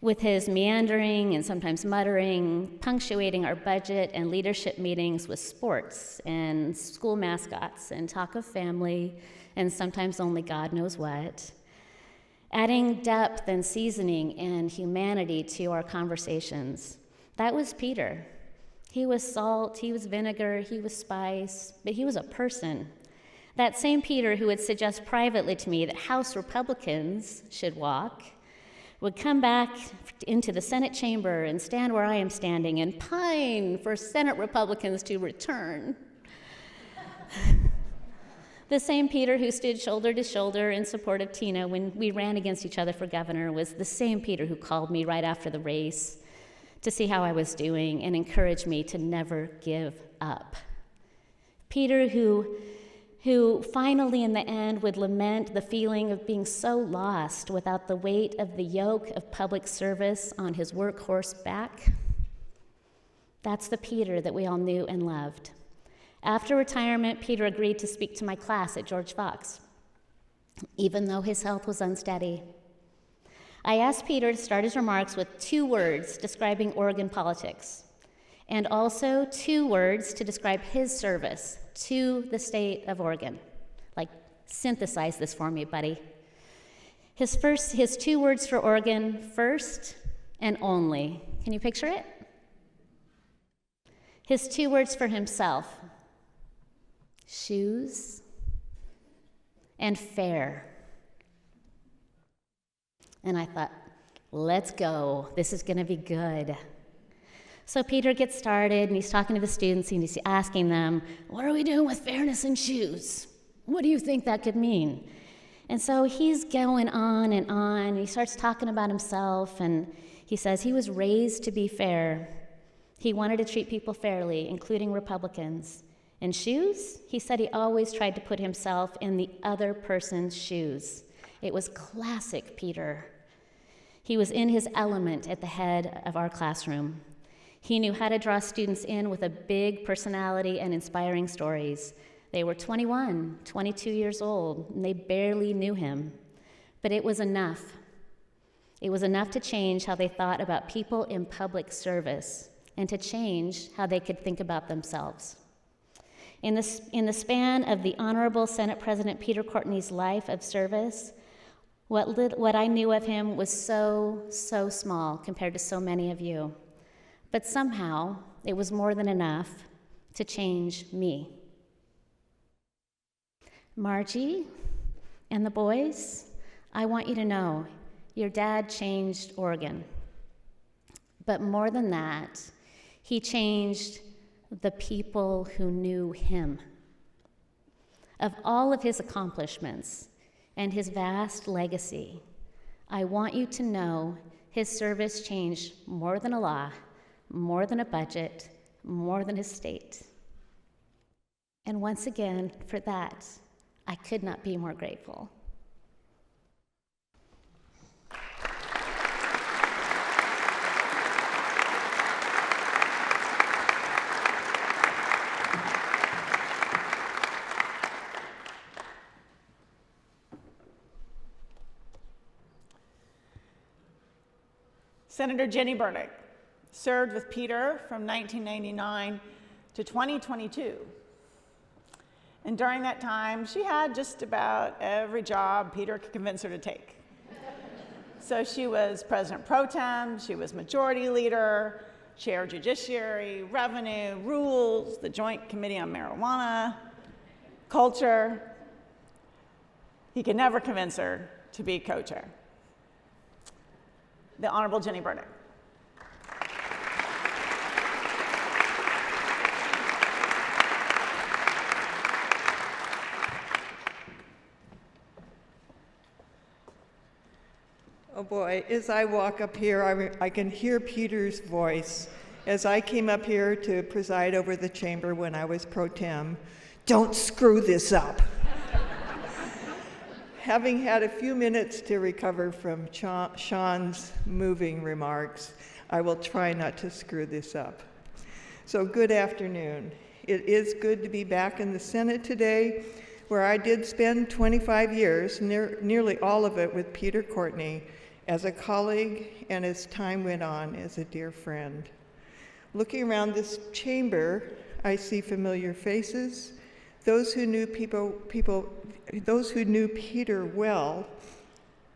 with his meandering and sometimes muttering, punctuating our budget and leadership meetings with sports and school mascots and talk of family and sometimes only God knows what, adding depth and seasoning and humanity to our conversations. That was Peter. He was salt, he was vinegar, he was spice, but he was a person. That same Peter who would suggest privately to me that House Republicans should walk would come back into the Senate chamber and stand where I am standing and pine for Senate Republicans to return. The same Peter who stood shoulder to shoulder in support of Tina when we ran against each other for governor was the same Peter who called me right after the race to see how I was doing and encouraged me to never give up. Peter who finally in the end would lament the feeling of being so lost without the weight of the yoke of public service on his workhorse back. That's the Peter that we all knew and loved. After retirement, Peter agreed to speak to my class at George Fox, even though his health was unsteady. I asked Peter to start his remarks with 2 words describing Oregon politics, and also 2 words to describe his service to the state of Oregon. Like, synthesize this for me, buddy. His 2 words for Oregon, first and only. Can you picture it? His 2 words for himself, shoes and fair. And I thought, let's go. This is going to be good. So Peter gets started, and he's talking to the students, and he's asking them, what are we doing with fairness and shoes? What do you think that could mean? And so he's going on, and he starts talking about himself, and he says he was raised to be fair. He wanted to treat people fairly, including Republicans. And shoes? He said he always tried to put himself in the other person's shoes. It was classic Peter. He was in his element at the head of our classroom. He knew how to draw students in with a big personality and inspiring stories. They were 21, 22 years old, and they barely knew him. But it was enough. It was enough to change how they thought about people in public service and to change how they could think about themselves. In the span of the Honorable Senate President Peter Courtney's life of service, what I knew of him was so small compared to so many of you. But somehow, it was more than enough to change me. Margie and the boys, I want you to know, your dad changed Oregon. But more than that, he changed the people who knew him. Of all of his accomplishments and his vast legacy, I want you to know his service changed more than a law, more than a budget, more than a state. And once again, for that, I could not be more grateful. Senator Jenny Burdick served with Peter from 1999 to 2022. And during that time, she had just about every job Peter could convince her to take. So she was president pro tem, she was majority leader, chair judiciary, revenue, rules, the Joint Committee on Marijuana, culture. He could never convince her to be co-chair. The Honorable Jenny Burdick. Oh boy, as I walk up here, I can hear Peter's voice as I came up here to preside over the chamber when I was pro tem. Don't screw this up. Having had a few minutes to recover from Sean's moving remarks, I will try not to screw this up. So good afternoon. It is good to be back in the Senate today, where I did spend 25 years, nearly all of it with Peter Courtney, as a colleague and as time went on, as a dear friend. Looking around this chamber, I see familiar faces, those who knew those who knew Peter well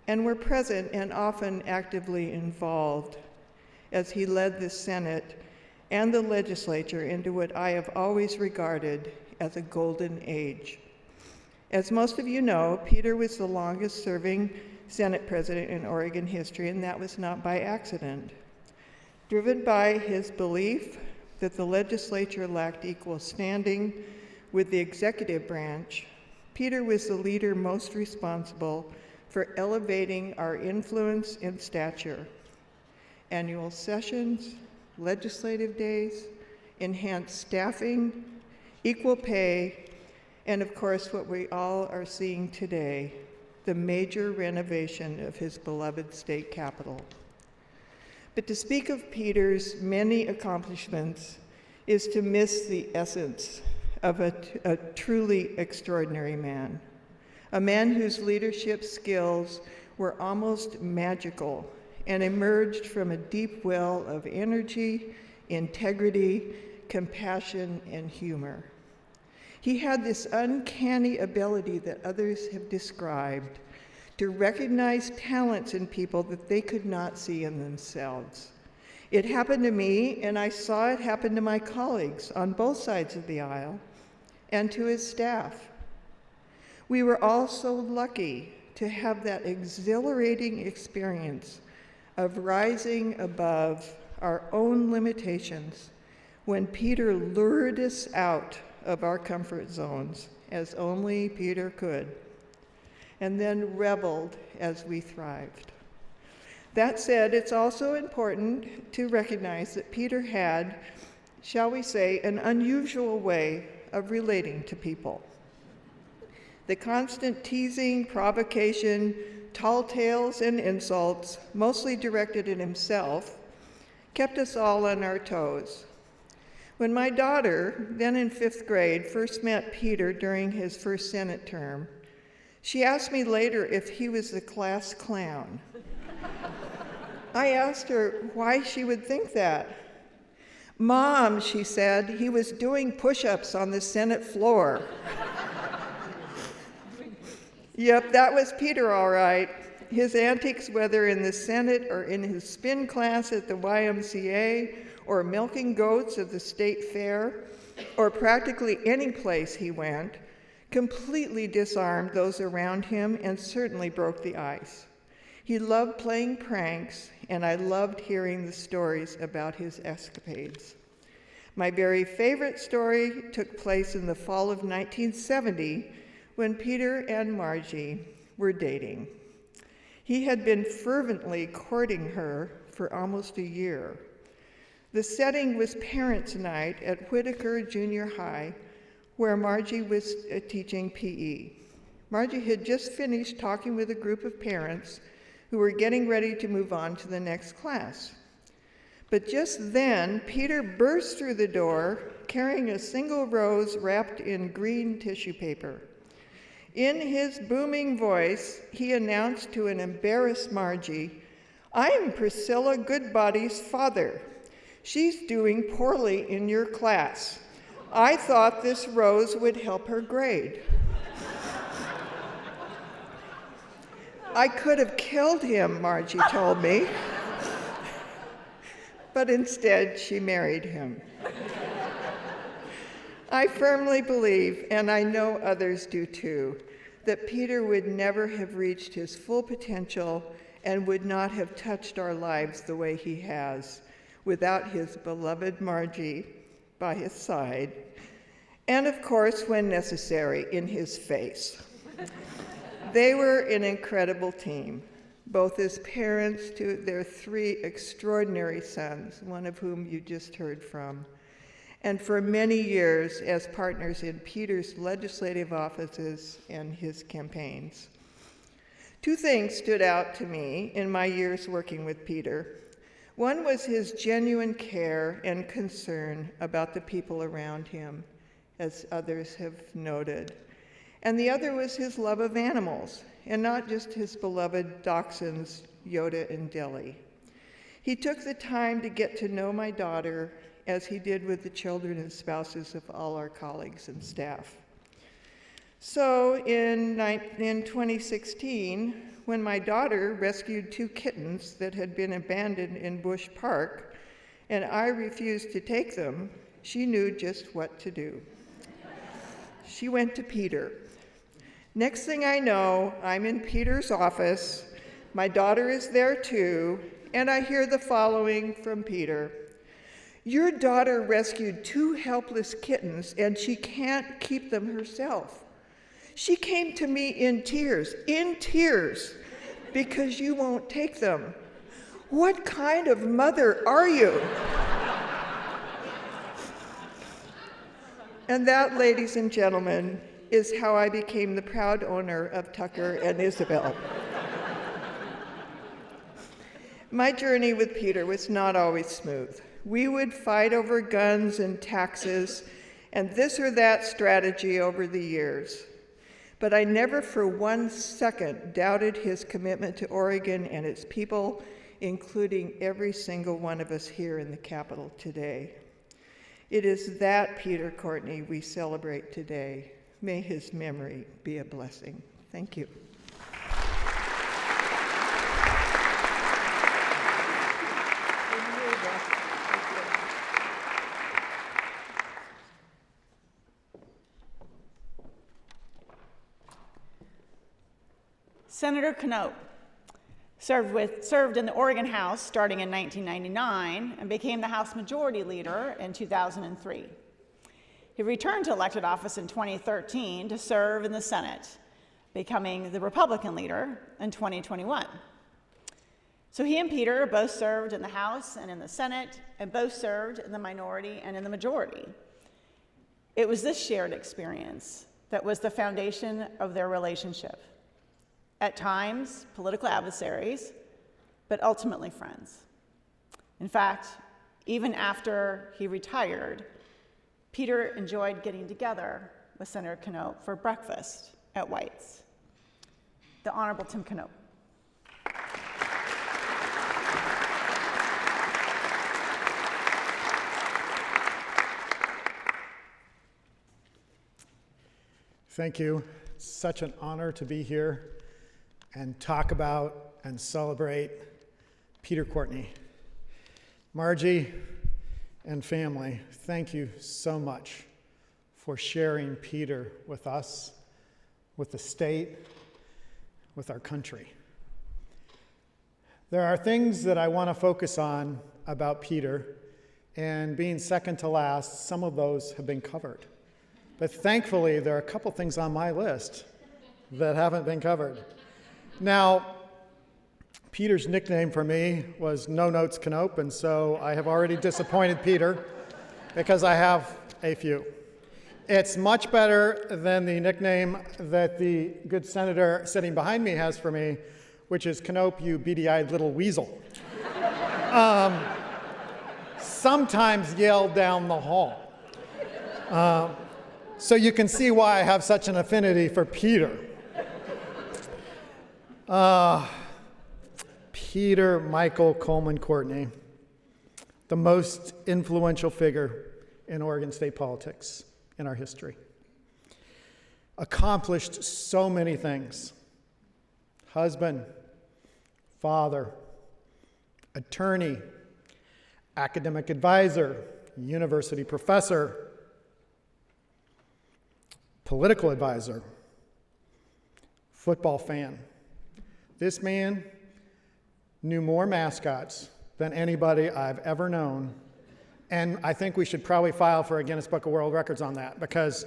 and were present and often actively involved as he led the Senate and the legislature into what I have always regarded as a golden age. As most of you know, Peter was the longest serving Senate president in Oregon history, and that was not by accident. Driven by his belief that the legislature lacked equal standing with the executive branch, Peter was the leader most responsible for elevating our influence and stature. Annual sessions, legislative days, enhanced staffing, equal pay, and of course what we all are seeing today, the major renovation of his beloved state capitol. But to speak of Peter's many accomplishments is to miss the essence of a truly extraordinary man, a man whose leadership skills were almost magical and emerged from a deep well of energy, integrity, compassion, and humor. He had this uncanny ability that others have described to recognize talents in people that they could not see in themselves. It happened to me, and I saw it happen to my colleagues on both sides of the aisle and to his staff. We were all so lucky to have that exhilarating experience of rising above our own limitations when Peter lured us out of our comfort zones, as only Peter could, and then reveled as we thrived. That said, it's also important to recognize that Peter had, shall we say, an unusual way of relating to people. The constant teasing, provocation, tall tales, and insults, mostly directed at himself, kept us all on our toes. When my daughter, then in 5th grade, first met Peter during his first Senate term, she asked me later if he was the class clown. I asked her why she would think that. "Mom," she said, "he was doing push-ups on the Senate floor." Yep, that was Peter, all right. His antics, whether in the Senate or in his spin class at the YMCA, or milking goats at the state fair, or practically any place he went, completely disarmed those around him and certainly broke the ice. He loved playing pranks, and I loved hearing the stories about his escapades. My very favorite story took place in the fall of 1970 when Peter and Margie were dating. He had been fervently courting her for almost a year. The setting was Parents' Night at Whitaker Junior High, where Margie was teaching PE. Margie had just finished talking with a group of parents who were getting ready to move on to the next class. But just then, Peter burst through the door carrying a single rose wrapped in green tissue paper. In his booming voice, he announced to an embarrassed Margie, "I'm Priscilla Goodbody's father. She's doing poorly in your class. I thought this rose would help her grade." I could have killed him, Margie told me. But instead, she married him. I firmly believe, and I know others do too, that Peter would never have reached his full potential and would not have touched our lives the way he has without his beloved Margie by his side, and of course, when necessary, in his face. They were an incredible team, both as parents to their 3 extraordinary sons, one of whom you just heard from, and for many years as partners in Peter's legislative offices and his campaigns. 2 things stood out to me in my years working with Peter. One was his genuine care and concern about the people around him, as others have noted. And the other was his love of animals, and not just his beloved dachshunds, Yoda and Dilly. He took the time to get to know my daughter, as he did with the children and spouses of all our colleagues and staff. So in 2016, when my daughter rescued 2 kittens that had been abandoned in Bush Park, and I refused to take them, she knew just what to do. She went to Peter. Next thing I know, I'm in Peter's office, my daughter is there too, and I hear the following from Peter. "Your daughter rescued 2 helpless kittens, and she can't keep them herself. She came to me in tears, because you won't take them. What kind of mother are you? And that, ladies and gentlemen, is how I became the proud owner of Tucker and Isabel. My journey with Peter was not always smooth. We would fight over guns and taxes and this or that strategy over the years. But I never for 1 second doubted his commitment to Oregon and its people, including every single one of us here in the Capitol today. It is that Peter Courtney we celebrate today. May his memory be a blessing. Thank you. Senator Knopp served in the Oregon House starting in 1999 and became the House Majority Leader in 2003. He returned to elected office in 2013 to serve in the Senate, becoming the Republican leader in 2021. So he and Peter both served in the House and in the Senate, and both served in the minority and in the majority. It was this shared experience that was the foundation of their relationship. At times, political adversaries, but ultimately friends. In fact, even after he retired, Peter enjoyed getting together with Senator Knopp for breakfast at White's. The Honorable Tim Knopp. Thank you. It's such an honor to be here and talk about and celebrate Peter Courtney. Margie and family, thank you so much for sharing Peter with us, with the state, with our country. There are things that I want to focus on about Peter, and being second to last, some of those have been covered. But thankfully, there are a couple things on my list that haven't been covered. Now, Peter's nickname for me was No Notes Knopp, and so I have already disappointed Peter because I have a few. It's much better than the nickname that the good senator sitting behind me has for me, which is Knopp, you beady-eyed little weasel. Sometimes yelled down the hall. So you can see why I have such an affinity for Peter. Peter Michael Coleman Courtney, the most influential figure in Oregon state politics in our history. Accomplished so many things. Husband, father, attorney, academic advisor, university professor, political advisor, football fan. This man knew more mascots than anybody I've ever known, and I think we should probably file for a Guinness Book of World Records on that, because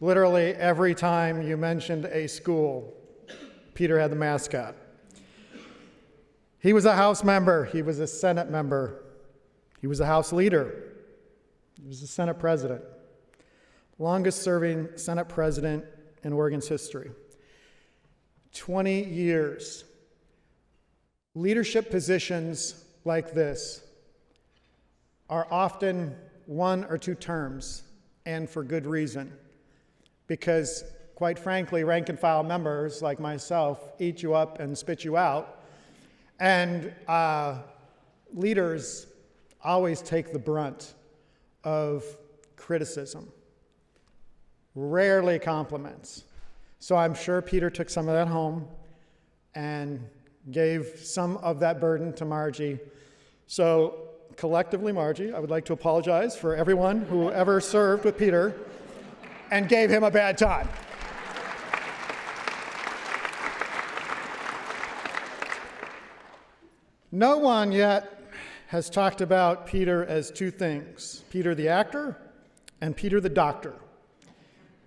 literally every time you mentioned a school, Peter had the mascot. He was a House member, he was a Senate member, he was a House leader, he was a Senate president, longest serving Senate president in Oregon's history. 20 years. Leadership positions like this are often 1 or 2 terms, and for good reason. Because, quite frankly, rank and file members like myself eat you up and spit you out. And leaders always take the brunt of criticism, rarely compliments. So I'm sure Peter took some of that home and gave some of that burden to Margie. So collectively, Margie, I would like to apologize for everyone who ever served with Peter and gave him a bad time. No one yet has talked about Peter as 2 things, Peter the actor and Peter the doctor.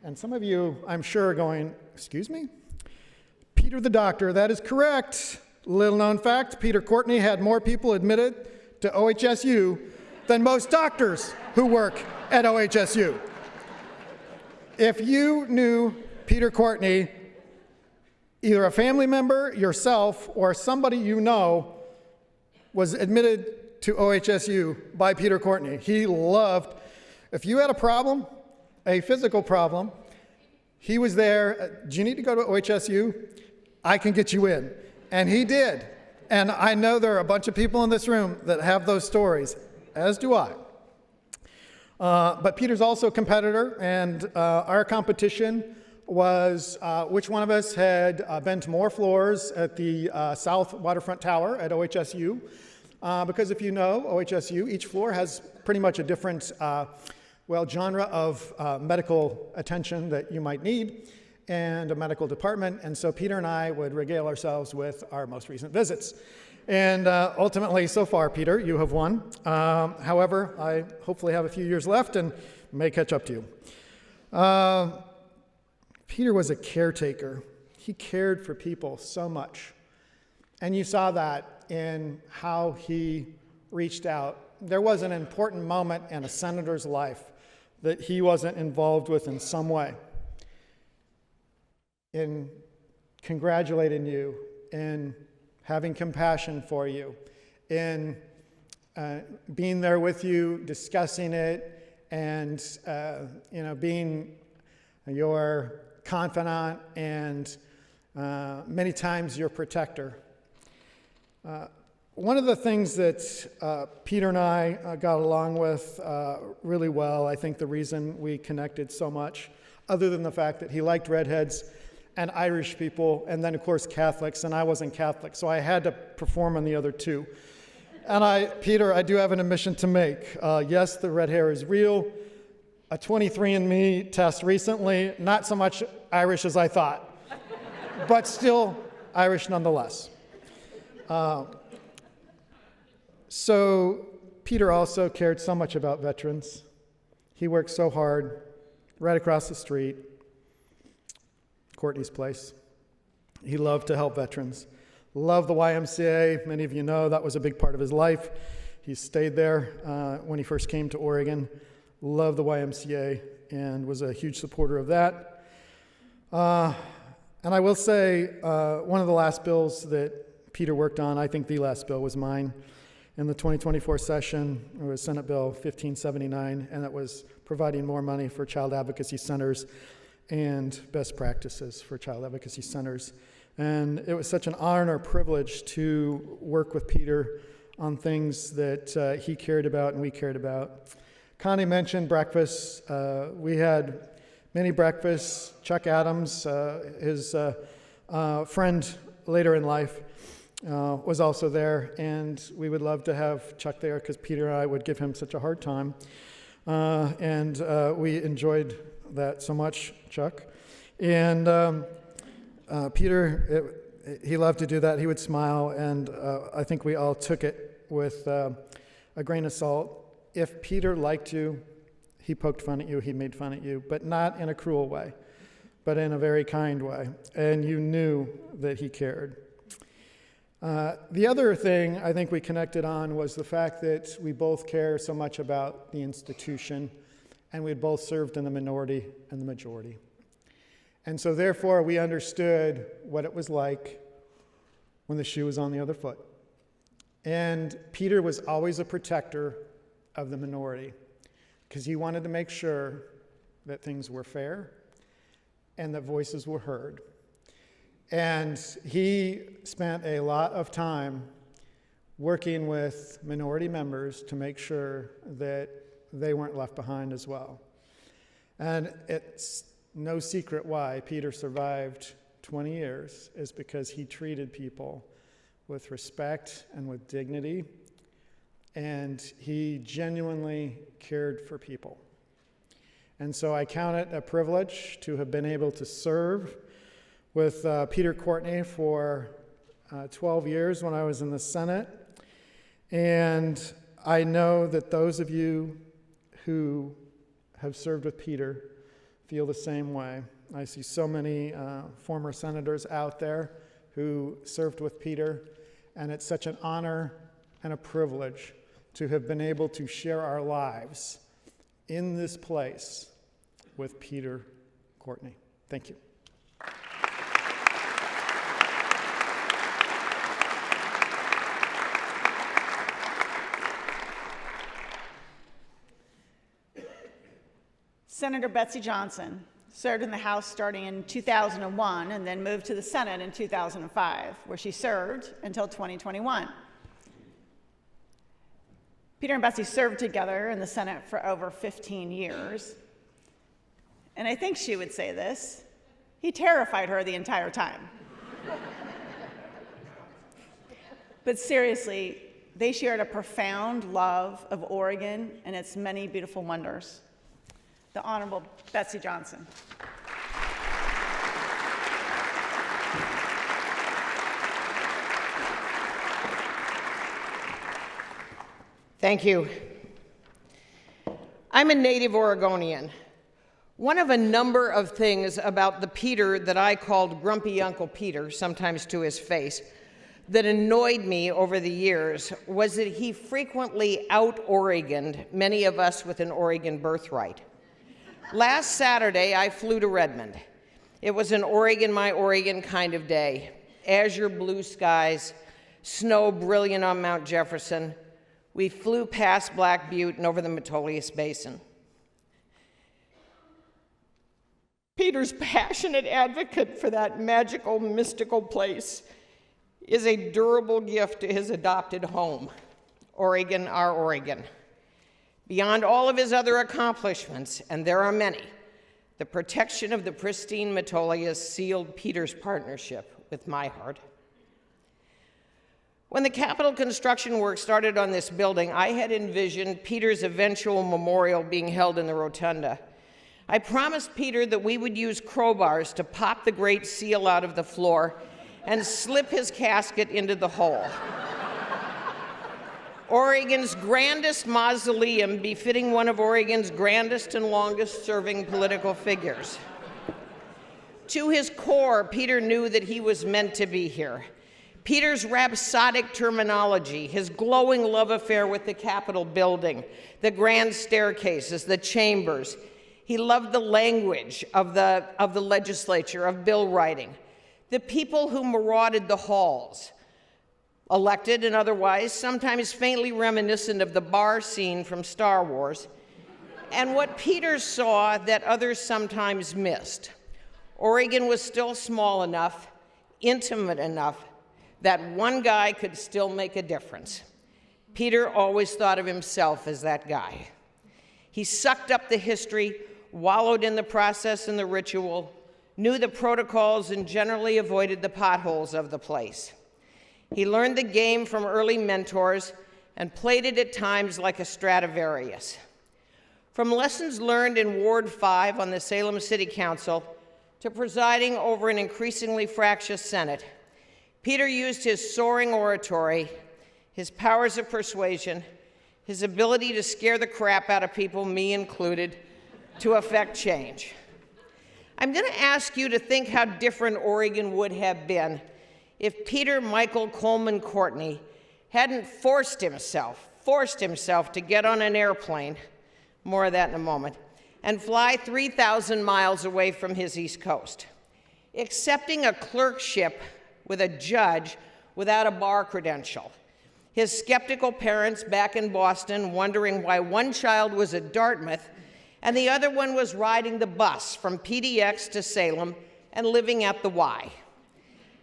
And some of you, I'm sure, are going, excuse me? Peter the doctor, that is correct. Little known fact, Peter Courtney had more people admitted to OHSU than most doctors who work at OHSU. If you knew Peter Courtney, either a family member, yourself, or somebody you know was admitted to OHSU by Peter Courtney. He loved, if you had a problem, a physical problem, he was there. Do you need to go to OHSU? I can get you in. And he did. And I know there are a bunch of people in this room that have those stories, as do I. But Peter's also a competitor, and our competition was which one of us had been to more floors at the South Waterfront Tower at OHSU. Because if you know OHSU, each floor has pretty much a different genre of medical attention that you might need and a medical department. And so Peter and I would regale ourselves with our most recent visits. And ultimately, so far, Peter, you have won. However, I hopefully have a few years left and may catch up to you. Peter was a caretaker. He cared for people so much. And you saw that in how he reached out. There was an important moment in a senator's life that he wasn't involved with in some way. In congratulating you, in having compassion for you, in being there with you, discussing it, and being your confidant and many times your protector. One of the things that Peter and I got along with really well, I think the reason we connected so much, other than the fact that he liked redheads and Irish people, and then of course Catholics, and I wasn't Catholic, so I had to perform on the other two. And Peter, I do have an admission to make. Yes, the red hair is real. A 23andMe test recently, not so much Irish as I thought, but still Irish nonetheless. So Peter also cared so much about veterans. He worked so hard right across the street, Courtney's place. He loved to help veterans. Loved the YMCA. Many of you know that was a big part of his life. He stayed there when he first came to Oregon. Loved the YMCA and was a huge supporter of that. And I will say one of the last bills that Peter worked on, I think the last bill was mine, in the 2024 session. It was Senate Bill 1579, and it was providing more money for child advocacy centers and best practices for child advocacy centers. And it was such an honor and privilege to work with Peter on things that he cared about and we cared about. Connie mentioned breakfast. We had many breakfasts. Chuck Adams, his friend later in life, was also there, and we would love to have Chuck there because Peter and I would give him such a hard time. And we enjoyed that so much, Chuck. And Peter, he loved to do that. He would smile, and I think we all took it with a grain of salt. If Peter liked you, he poked fun at you, he made fun at you, but not in a cruel way, but in a very kind way. And you knew that he cared. The other thing I think we connected on was the fact that we both care so much about the institution, and we both served in the minority and the majority. And so therefore we understood what it was like when the shoe was on the other foot. And Peter was always a protector of the minority because he wanted to make sure that things were fair and that voices were heard. And he spent a lot of time working with minority members to make sure that they weren't left behind as well. And it's no secret why Peter survived 20 years is because he treated people with respect and with dignity, and he genuinely cared for people. And so I count it a privilege to have been able to serve with Peter Courtney for 12 years when I was in the Senate. And I know that those of you who have served with Peter feel the same way. I see so many former senators out there who served with Peter, and it's such an honor and a privilege to have been able to share our lives in this place with Peter Courtney. Thank you. Senator Betsy Johnson served in the House starting in 2001 and then moved to the Senate in 2005, where she served until 2021. Peter and Betsy served together in the Senate for over 15 years. And I think she would say this, he terrified her the entire time. But seriously, they shared a profound love of Oregon and its many beautiful wonders. The Honorable Betsy Johnson. Thank you. I'm a native Oregonian. One of a number of things about the Peter that I called Grumpy Uncle Peter, sometimes to his face, that annoyed me over the years was that he frequently out-Oregoned many of us with an Oregon birthright. Last Saturday, I flew to Redmond. It was an Oregon, my Oregon kind of day. Azure blue skies, snow brilliant on Mount Jefferson. We flew past Black Butte and over the Metolius Basin. Peter's passionate advocate for that magical, mystical place is a durable gift to his adopted home, Oregon, our Oregon. Beyond all of his other accomplishments, and there are many, the protection of the pristine Metolius sealed Peter's partnership with my heart. When the Capitol construction work started on this building, I had envisioned Peter's eventual memorial being held in the rotunda. I promised Peter that we would use crowbars to pop the great seal out of the floor and slip his casket into the hole. Oregon's grandest mausoleum befitting one of Oregon's grandest and longest serving political figures. To his core, Peter knew that he was meant to be here. Peter's rhapsodic terminology, his glowing love affair with the Capitol building, the grand staircases, the chambers. He loved the language of the legislature, of bill writing, the people who marauded the halls, elected and otherwise, sometimes faintly reminiscent of the bar scene from Star Wars, and what Peter saw that others sometimes missed. Oregon was still small enough, intimate enough, that one guy could still make a difference. Peter always thought of himself as that guy. He sucked up the history, wallowed in the process and the ritual, knew the protocols, and generally avoided the potholes of the place. He learned the game from early mentors and played it at times like a Stradivarius. From lessons learned in Ward 5 on the Salem City Council to presiding over an increasingly fractious Senate, Peter used his soaring oratory, his powers of persuasion, his ability to scare the crap out of people, me included, to affect change. I'm going to ask you to think how different Oregon would have been if Peter Michael Coleman Courtney hadn't forced himself to get on an airplane, more of that in a moment, and fly 3,000 miles away from his East Coast, accepting a clerkship with a judge without a bar credential. His skeptical parents back in Boston wondering why one child was at Dartmouth and the other one was riding the bus from PDX to Salem and living at the Y.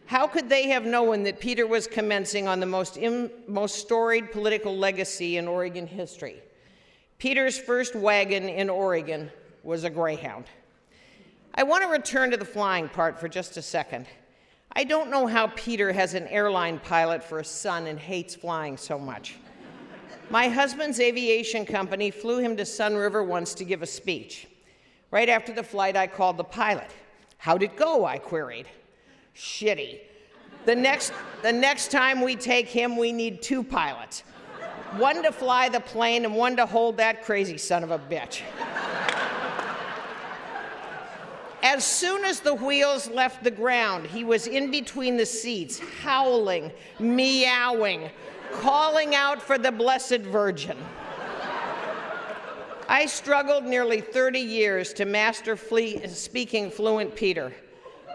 How could they have known that Peter was commencing on the most storied political legacy in Oregon history? Peter's first wagon in Oregon was a Greyhound. I want to return to the flying part for just a second. I don't know how Peter has an airline pilot for a son and hates flying so much. My husband's aviation company flew him to Sun River once to give a speech. Right after the flight, I called the pilot. "How'd it go?" I queried. "Shitty. The next time we take him, we need 2 pilots. One to fly the plane and one to hold that crazy son of a bitch." As soon as the wheels left the ground, he was in between the seats, howling, meowing, calling out for the Blessed Virgin. I struggled nearly 30 years to master speaking fluent Peter.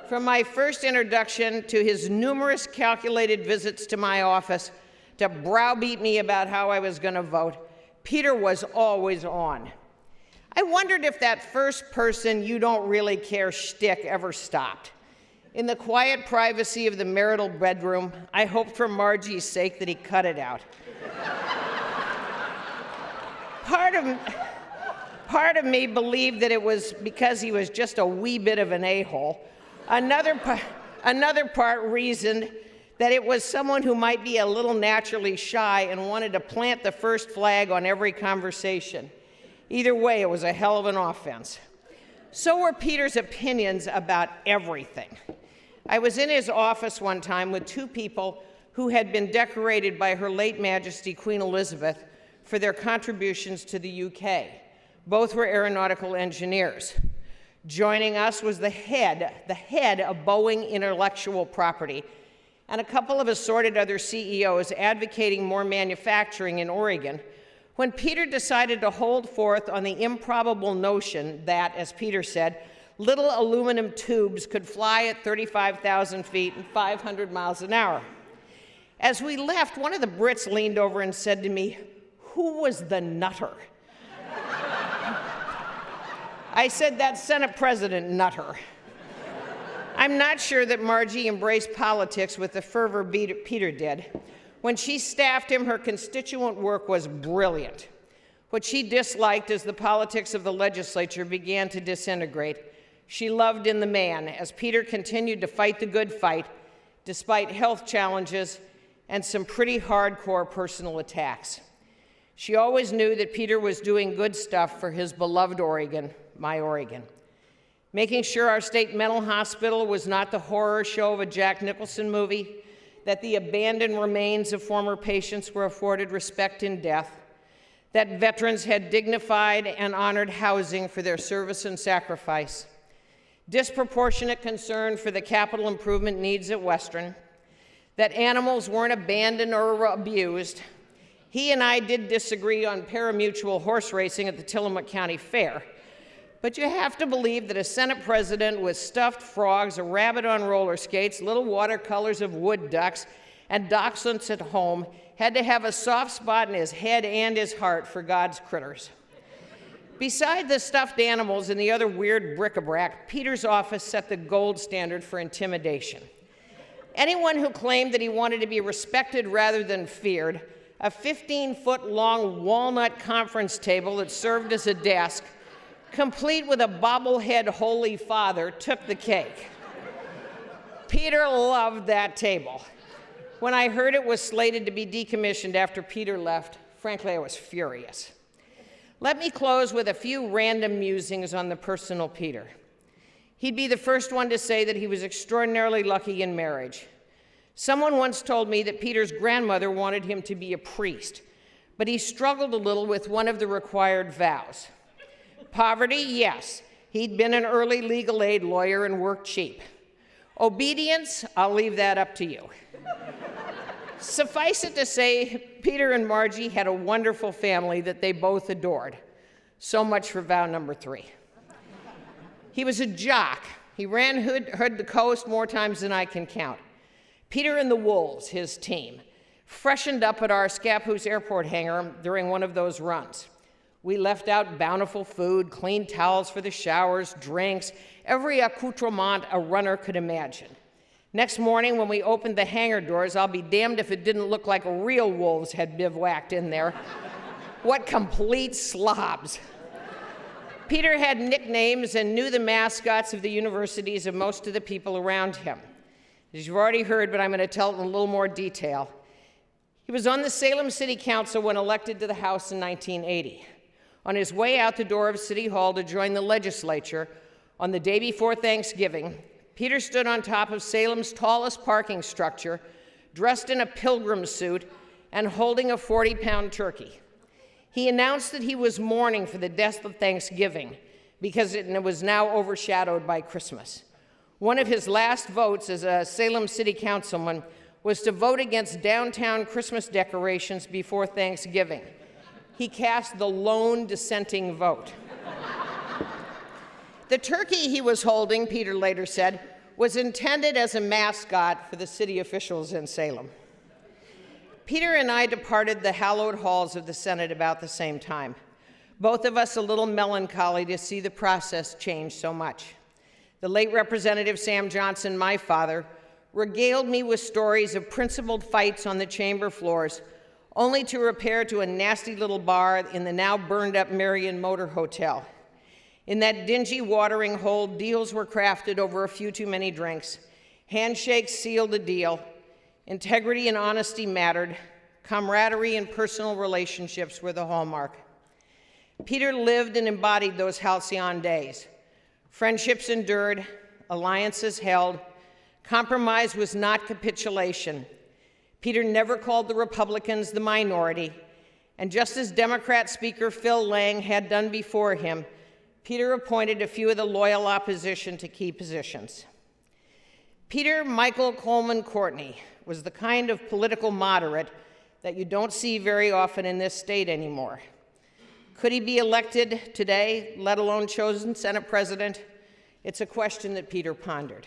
From my first introduction to his numerous calculated visits to my office to browbeat me about how I was going to vote, Peter was always on. I wondered if that first person you don't really care shtick ever stopped. In the quiet privacy of the marital bedroom, I hoped for Margie's sake that he cut it out. Part of me believed that it was because he was just a wee bit of an a-hole. Another part reasoned that it was someone who might be a little naturally shy and wanted to plant the first flag on every conversation. Either way, it was a hell of an offense. So were Peter's opinions about everything. I was in his office one time with two people who had been decorated by Her late Majesty Queen Elizabeth for their contributions to the UK. Both were aeronautical engineers. Joining us was the head of Boeing Intellectual Property, and a couple of assorted other CEOs advocating more manufacturing in Oregon, when Peter decided to hold forth on the improbable notion that, as Peter said, little aluminum tubes could fly at 35,000 feet and 500 miles an hour. As we left, one of the Brits leaned over and said to me, "Who was the nutter?" I said, "That's Senate President Nutter." I'm not sure that Margie embraced politics with the fervor Peter did. When she staffed him, her constituent work was brilliant. What she disliked as the politics of the legislature began to disintegrate, she loved in the man as Peter continued to fight the good fight despite health challenges and some pretty hardcore personal attacks. She always knew that Peter was doing good stuff for his beloved Oregon, my Oregon. Making sure our state mental hospital was not the horror show of a Jack Nicholson movie, that the abandoned remains of former patients were afforded respect in death, that veterans had dignified and honored housing for their service and sacrifice, disproportionate concern for the capital improvement needs at Western, that animals weren't abandoned or abused. He and I did disagree on parimutuel horse racing at the Tillamook County Fair, but you have to believe that a Senate president with stuffed frogs, a rabbit on roller skates, little watercolors of wood ducks, and dachshunds at home had to have a soft spot in his head and his heart for God's critters. Beside the stuffed animals and the other weird bric-a-brac, Peter's office set the gold standard for intimidation. Anyone who claimed that he wanted to be respected rather than feared, a 15-foot-long walnut conference table that served as a desk, complete with a bobblehead Holy Father, took the cake. Peter loved that table. When I heard it was slated to be decommissioned after Peter left, frankly, I was furious. Let me close with a few random musings on the personal Peter. He'd be the first one to say that he was extraordinarily lucky in marriage. Someone once told me that Peter's grandmother wanted him to be a priest, but he struggled a little with one of the required vows. Poverty, yes. He'd been an early legal aid lawyer and worked cheap. Obedience, I'll leave that up to you. Suffice it to say, Peter and Margie had a wonderful family that they both adored. So much for vow number 3. He was a jock. He ran hood the coast more times than I can count. Peter and the Wolves, his team, freshened up at our Scappoose Airport hangar during one of those runs. We left out bountiful food, clean towels for the showers, drinks, every accoutrement a runner could imagine. Next morning, when we opened the hangar doors, I'll be damned if it didn't look like real wolves had bivouacked in there. What complete slobs. Peter had nicknames and knew the mascots of the universities of most of the people around him. As you've already heard, but I'm going to tell it in a little more detail. He was on the Salem City Council when elected to the House in 1980. On his way out the door of City Hall to join the legislature on the day before Thanksgiving, Peter stood on top of Salem's tallest parking structure, dressed in a pilgrim suit and holding a 40-pound turkey. He announced that he was mourning for the death of Thanksgiving, because it was now overshadowed by Christmas. One of his last votes as a Salem City Councilman was to vote against downtown Christmas decorations before Thanksgiving. He cast the lone dissenting vote. The turkey he was holding, Peter later said, was intended as a mascot for the city officials in Salem. Peter and I departed the hallowed halls of the Senate about the same time. Both of us a little melancholy to see the process change so much. The late Representative Sam Johnson, my father, regaled me with stories of principled fights on the chamber floors, only to repair to a nasty little bar in the now burned-up Marion Motor Hotel. In that dingy watering hole, deals were crafted over a few too many drinks. Handshakes sealed the deal. Integrity and honesty mattered. Camaraderie and personal relationships were the hallmark. Peter lived and embodied those halcyon days. Friendships endured, alliances held. Compromise was not capitulation. Peter never called the Republicans the minority, and just as Democrat Speaker Phil Lang had done before him, Peter appointed a few of the loyal opposition to key positions. Peter Michael Coleman Courtney was the kind of political moderate that you don't see very often in this state anymore. Could he be elected today, let alone chosen Senate President? It's a question that Peter pondered.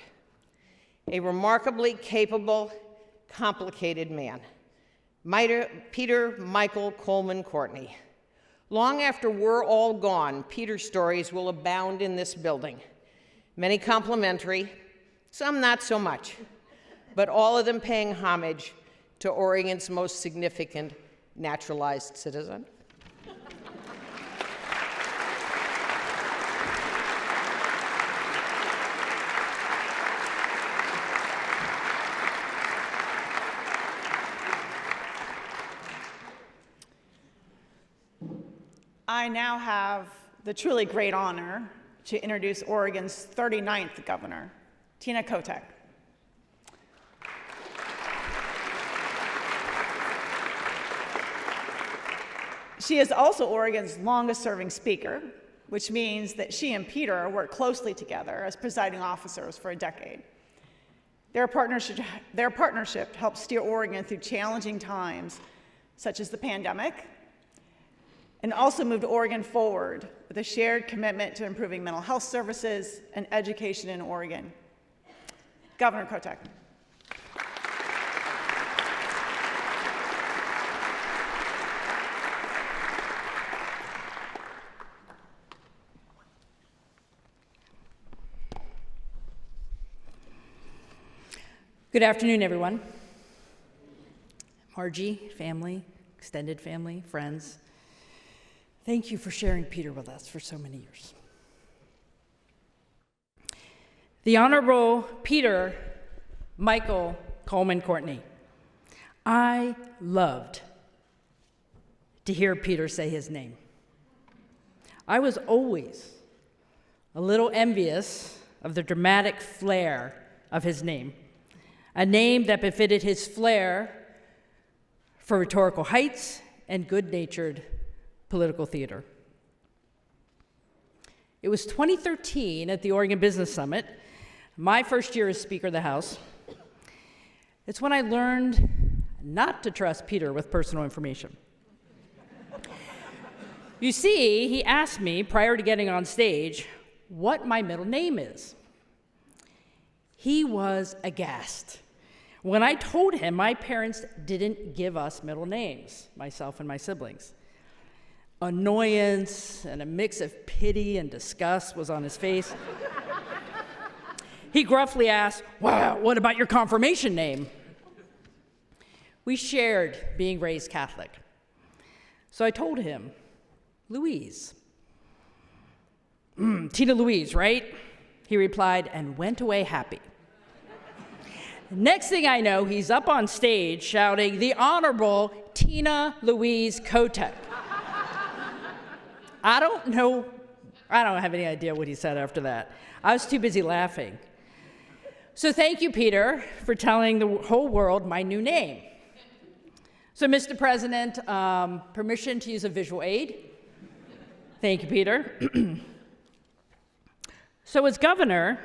A remarkably capable, complicated man. Peter Michael Coleman Courtney. Long after we're all gone, Peter's stories will abound in this building. Many complimentary, some not so much, but all of them paying homage to Oregon's most significant naturalized citizen. I now have the truly great honor to introduce Oregon's 39th governor, Tina Kotek. She is also Oregon's longest-serving speaker, which means that she and Peter worked closely together as presiding officers for a decade. Their partnership helped steer Oregon through challenging times, such as the pandemic, and also moved Oregon forward with a shared commitment to improving mental health services and education in Oregon. Governor Kotek. Good afternoon, everyone. Margie, family, extended family, friends. Thank you for sharing Peter with us for so many years. The Honorable Peter Michael Coleman Courtney. I loved to hear Peter say his name. I was always a little envious of the dramatic flair of his name, a name that befitted his flair for rhetorical heights and good-natured political theater. It was 2013 at the Oregon Business Summit, my first year as Speaker of the House. It's when I learned not to trust Peter with personal information. You see, he asked me prior to getting on stage what my middle name is. He was aghast when I told him my parents didn't give us middle names, myself and my siblings. Annoyance and a mix of pity and disgust was on his face. He gruffly asked, "Wow, what about your confirmation name?" We shared being raised Catholic. So I told him, Louise. Tina Louise, right? He replied and went away happy. Next thing I know, he's up on stage shouting, "The Honorable Tina Louise Kotek." I don't have any idea what he said after that. I was too busy laughing. So thank you, Peter, for telling the whole world my new name. So, Mr. President, permission to use a visual aid. Thank you, Peter. So as governor,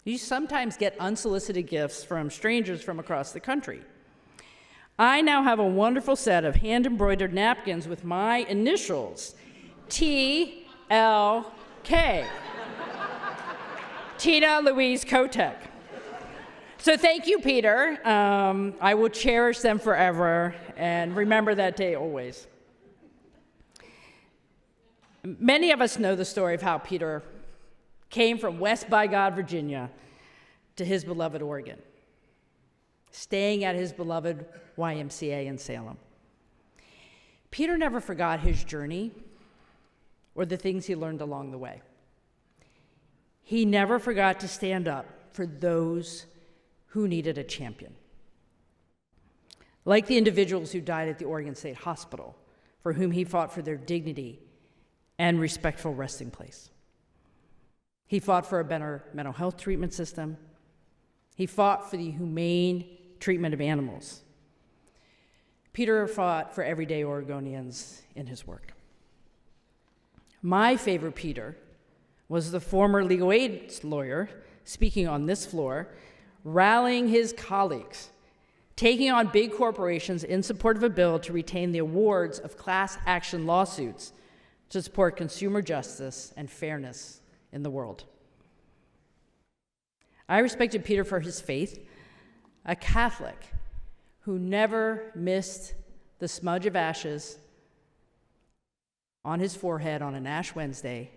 you sometimes get unsolicited gifts from strangers from across the country. I now have a wonderful set of hand-embroidered napkins with my initials, TLK. Tina Louise Kotek. So thank you, Peter. I will cherish them forever and remember that day always. Many of us know the story of how Peter came from West by God, Virginia, to his beloved Oregon, staying at his beloved YMCA in Salem. Peter never forgot his journey or the things he learned along the way. He never forgot to stand up for those who needed a champion. Like the individuals who died at the Oregon State Hospital, for whom he fought for their dignity and respectful resting place. He fought for a better mental health treatment system. He fought for the humane treatment of animals. Peter fought for everyday Oregonians in his work. My favorite Peter was the former legal aid lawyer speaking on this floor, rallying his colleagues, taking on big corporations in support of a bill to retain the awards of class action lawsuits to support consumer justice and fairness in the world. I respected Peter for his faith, a Catholic who never missed the smudge of ashes on his forehead on an Ash Wednesday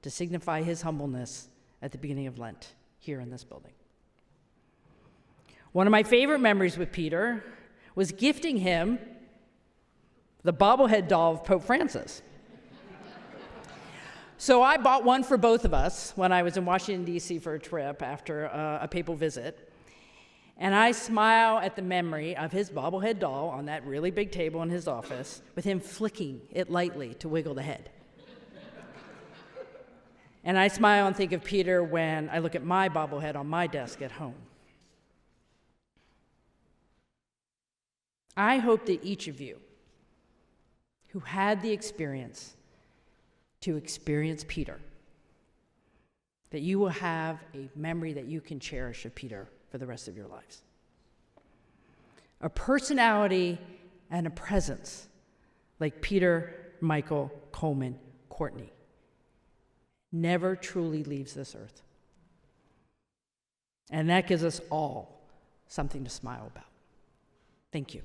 to signify his humbleness at the beginning of Lent here in this building. One of my favorite memories with Peter was gifting him the bobblehead doll of Pope Francis. So I bought one for both of us when I was in Washington, D.C. for a trip after a papal visit. And I smile at the memory of his bobblehead doll on that really big table in his office with him flicking it lightly to wiggle the head. And I smile and think of Peter when I look at my bobblehead on my desk at home. I hope that each of you who had the experience to experience Peter, that you will have a memory that you can cherish of Peter for the rest of your lives. A personality and a presence like Peter, Michael, Coleman, Courtney never truly leaves this earth. And that gives us all something to smile about. Thank you.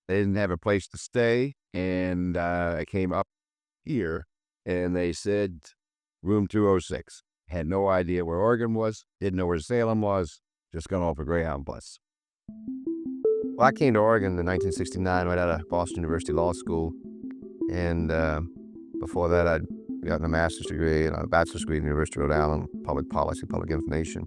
They didn't have a place to stay, and I came up here, and they said, room 206. Had no idea where Oregon was, didn't know where Salem was, just got off a Greyhound bus. Well, I came to Oregon in 1969 right out of Boston University Law School, and before that I'd gotten a master's degree and a bachelor's degree at the University of Rhode Island, public policy, public information.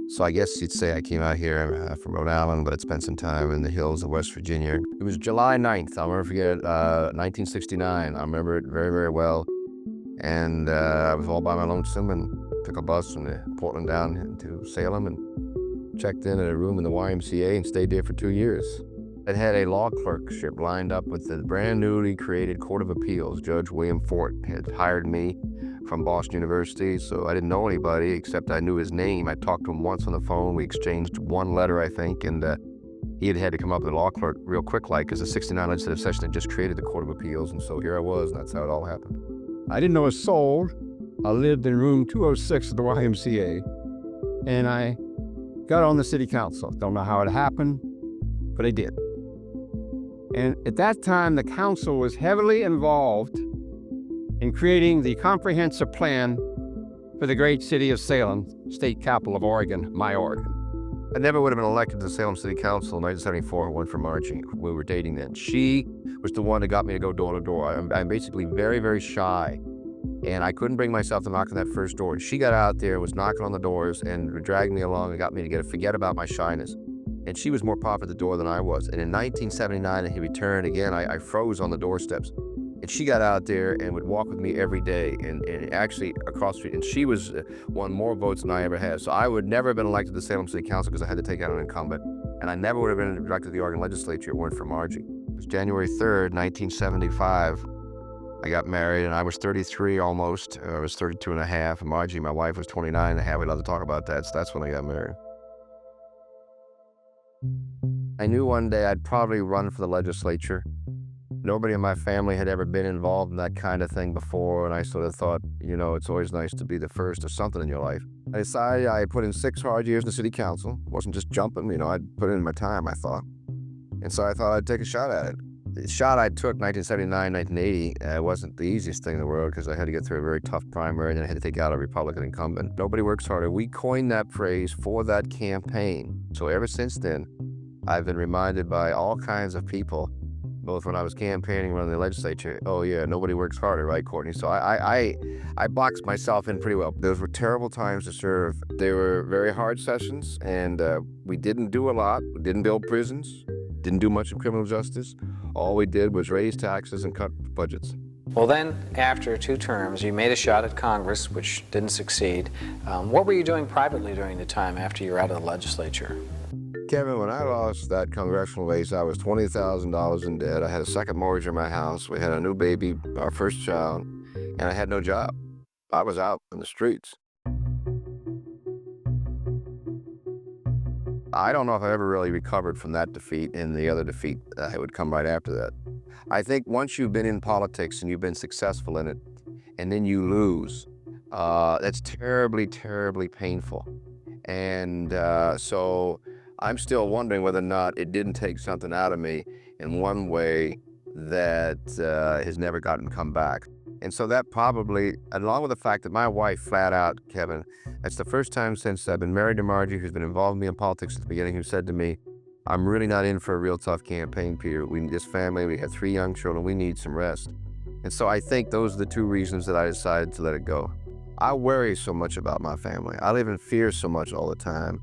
So I guess you'd say I came out here from Rhode Island, but I'd spent some time in the hills of West Virginia. It was July 9th, I'll never forget, 1969. I remember it very, very well. And I was all by my lonesome and took a bus from Portland down to Salem and checked in at a room in the YMCA and stayed there for 2 years. I had a law clerkship lined up with the brand newly created Court of Appeals. Judge William Fort had hired me from Boston University, so I didn't know anybody except I knew his name. I talked to him once on the phone. We exchanged one letter, I think, and he had to come up with a law clerk real quick, like, because the 69 legislative session had just created the Court of Appeals, and so here I was, and that's how it all happened. I didn't know a soul. I lived in room 206 of the YMCA, and I got on the city council. Don't know how it happened, but I did. And at that time, the council was heavily involved in creating the comprehensive plan for the great city of Salem, state capital of Oregon, my Oregon. I never would have been elected to the Salem City Council in 1974. I went for Margie. We were dating then. She was the one that got me to go door to door. I'm basically very, very shy, and I couldn't bring myself to knock on that first door. And she got out there, was knocking on the doors, and dragged me along and got me to forget about my shyness. And she was more popular at the door than I was. And in 1979, he returned again. I froze on the doorsteps. And she got out there and would walk with me every day, and actually across the street. And she was won more votes than I ever had. So I would never have been elected to the Salem City Council because I had to take out an incumbent. And I never would have been elected to the Oregon legislature if it weren't for Margie. It was January 3rd, 1975. I got married, and I was 33 almost. I was 32 and a half. And Margie, my wife, was 29 and a half. We'd love to talk about that. So that's when I got married. I knew one day I'd probably run for the legislature. Nobody in my family had ever been involved in that kind of thing before, and I sort of thought, you know, it's always nice to be the first of something in your life. I decided I put in 6 hard years in the city council. It wasn't just jumping, you know, I'd put in my time, I thought. And so I thought I'd take a shot at it. The shot I took 1979, 1980 wasn't the easiest thing in the world because I had to get through a very tough primary and then I had to take out a Republican incumbent. Nobody works harder. We coined that phrase for that campaign. So ever since then, I've been reminded by all kinds of people, both when I was campaigning and running the legislature, oh yeah, nobody works harder, right, Courtney? So I boxed myself in pretty well. Those were terrible times to serve. They were very hard sessions, and we didn't do a lot. We didn't build prisons, didn't do much in criminal justice. All we did was raise taxes and cut budgets. Well then, after 2 terms, you made a shot at Congress, which didn't succeed. What were you doing privately during the time after you were out of the legislature? Kevin, when I lost that congressional race, I was $20,000 in debt. I had a second mortgage on my house. We had a new baby, our first child, and I had no job. I was out in the streets. I don't know if I ever really recovered from that defeat and the other defeat that would come right after that. I think once you've been in politics and you've been successful in it, and then you lose, that's terribly, terribly painful. And so I'm still wondering whether or not it didn't take something out of me in one way that has never come back. And so that probably, along with the fact that my wife flat out, Kevin, that's the first time since I've been married to Margie, who's been involved with me in politics at the beginning, who said to me, I'm really not in for a real tough campaign, Peter. We need this family, we have 3 young children, we need some rest. And so I think those are the 2 reasons that I decided to let it go. I worry so much about my family. I live in fear so much all the time.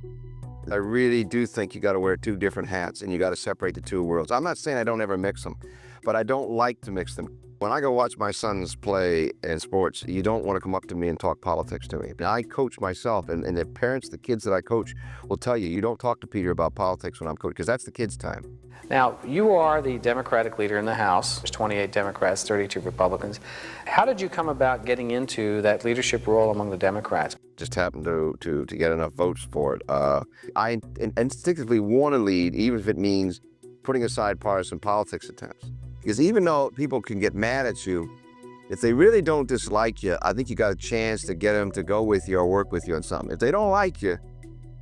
I really do think you got to wear 2 different hats and you got to separate the 2 worlds. I'm not saying I don't ever mix them, but I don't like to mix them. When I go watch my sons play in sports, you don't want to come up to me and talk politics to me. I coach myself, and the parents, the kids that I coach will tell you, you don't talk to Peter about politics when I'm coaching, because that's the kids' time. Now, you are the Democratic leader in the House. There's 28 Democrats, 32 Republicans. How did you come about getting into that leadership role among the Democrats? Just happened to get enough votes for it. I instinctively want to lead, even if it means putting aside partisan politics at times. Because even though people can get mad at you, if they really don't dislike you, I think you got a chance to get them to go with you or work with you on something. If they don't like you,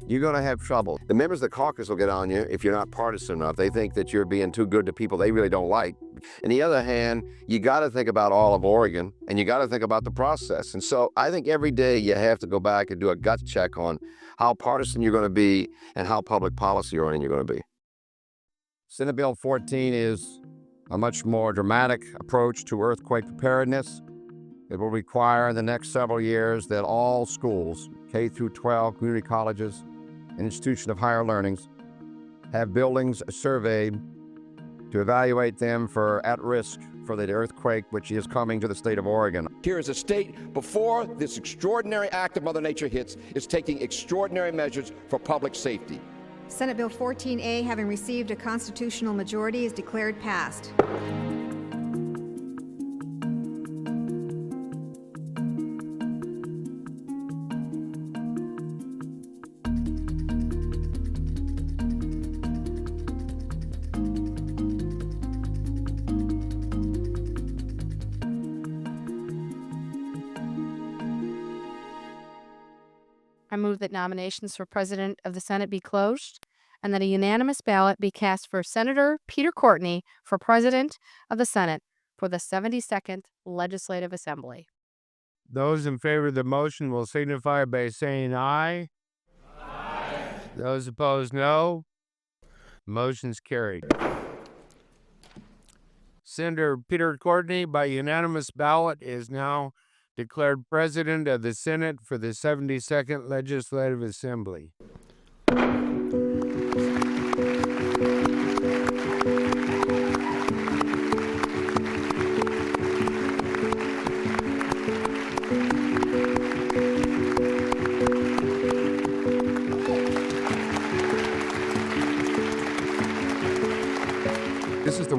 you're going to have trouble. The members of the caucus will get on you if you're not partisan enough. They think that you're being too good to people they really don't like. On the other hand, you got to think about all of Oregon, and you got to think about the process. And so I think every day you have to go back and do a gut check on how partisan you're going to be and how public policy oriented you're going to be. Senate Bill 14 is a much more dramatic approach to earthquake preparedness. It will require in the next several years that all schools, K through 12, community colleges, and institutions of higher learnings, have buildings surveyed to evaluate them for at risk for the earthquake which is coming to the state of Oregon. Here is a state, before this extraordinary act of Mother Nature hits, is taking extraordinary measures for public safety. Senate Bill 14A, having received a constitutional majority, is declared passed. I move that nominations for President of the Senate be closed and that a unanimous ballot be cast for Senator Peter Courtney for President of the Senate for the 72nd Legislative Assembly. Those in favor of the motion will signify by saying aye. Aye. Those opposed, no. Motion's carried. Senator Peter Courtney, by unanimous ballot, is now declared President of the Senate for the 72nd Legislative Assembly.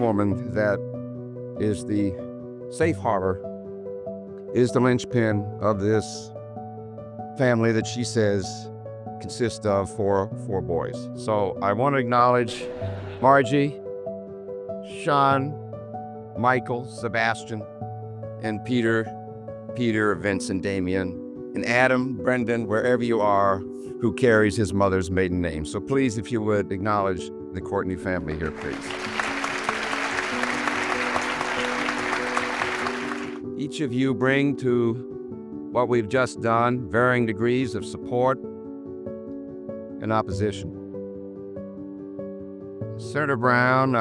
woman that is the safe harbor, is the linchpin of this family that she says consists of four boys. So I want to acknowledge Margie, Sean, Michael, Sebastian, and Peter, Vincent, Damien, and Adam, Brendan, wherever you are, who carries his mother's maiden name. So please, if you would, acknowledge the Courtney family here, please. Each of you bring to what we've just done varying degrees of support and opposition. Senator Brown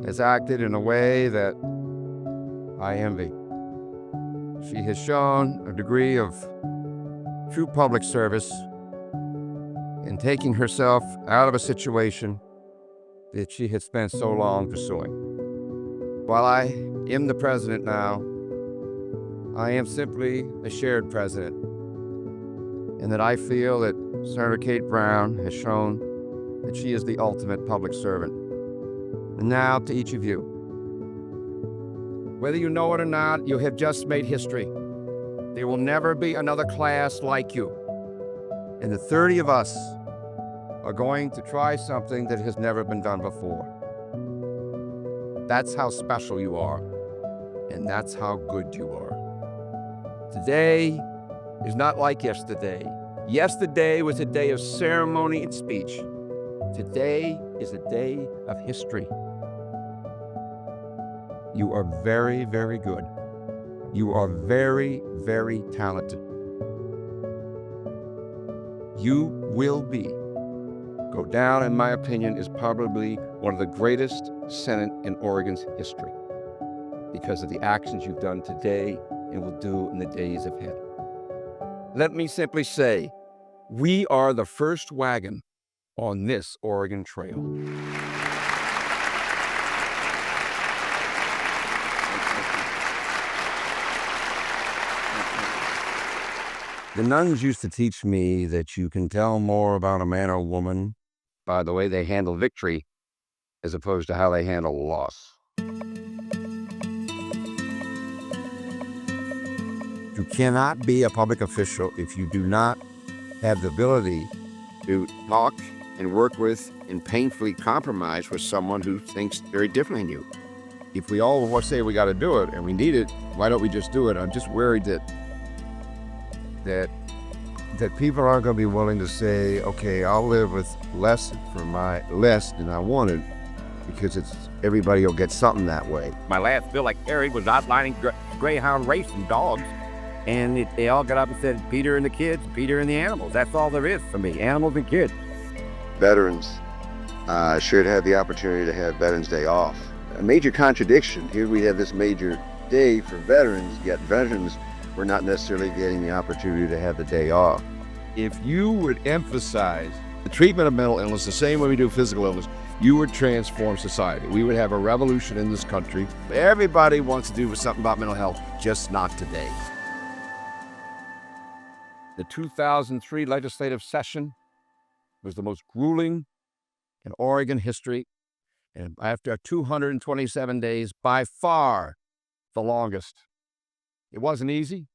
has acted in a way that I envy. She has shown a degree of true public service in taking herself out of a situation that she had spent so long pursuing. While I am the president now, I am simply a shared president, and that I feel that Senator Kate Brown has shown that she is the ultimate public servant. And now to each of you. Whether you know it or not, you have just made history. There will never be another class like you. And the 30 of us are going to try something that has never been done before. That's how special you are, and that's how good you are. Today is not like yesterday. Yesterday was a day of ceremony and speech. Today is a day of history. You are very, very good. You are very, very talented. You will go down, in my opinion, as probably one of the greatest Senate in Oregon's history because of the actions you've done today and will do in the days ahead. Let me simply say, we are the first wagon on this Oregon Trail. The nuns used to teach me that you can tell more about a man or woman by the way they handle victory as opposed to how they handle loss. You cannot be a public official if you do not have the ability to talk and work with and painfully compromise with someone who thinks very differently than you. If we all say we got to do it and we need it, why don't we just do it? I'm just worried that people aren't going to be willing to say, okay, I'll live with less than I wanted, because everybody will get something that way. My last bill, like Eric, was outlining greyhound racing dogs, and they all got up and said, Peter and the kids, Peter and the animals. That's all there is for me, animals and kids. Veterans should have the opportunity to have Veterans Day off. A major contradiction. Here we have this major day for veterans, yet veterans were not necessarily getting the opportunity to have the day off. If you would emphasize the treatment of mental illness the same way we do physical illness, you would transform society. We would have a revolution in this country. Everybody wants to do something about mental health, just not today. The 2003 legislative session was the most grueling in Oregon history, and after 227 days, by far the longest. It wasn't easy.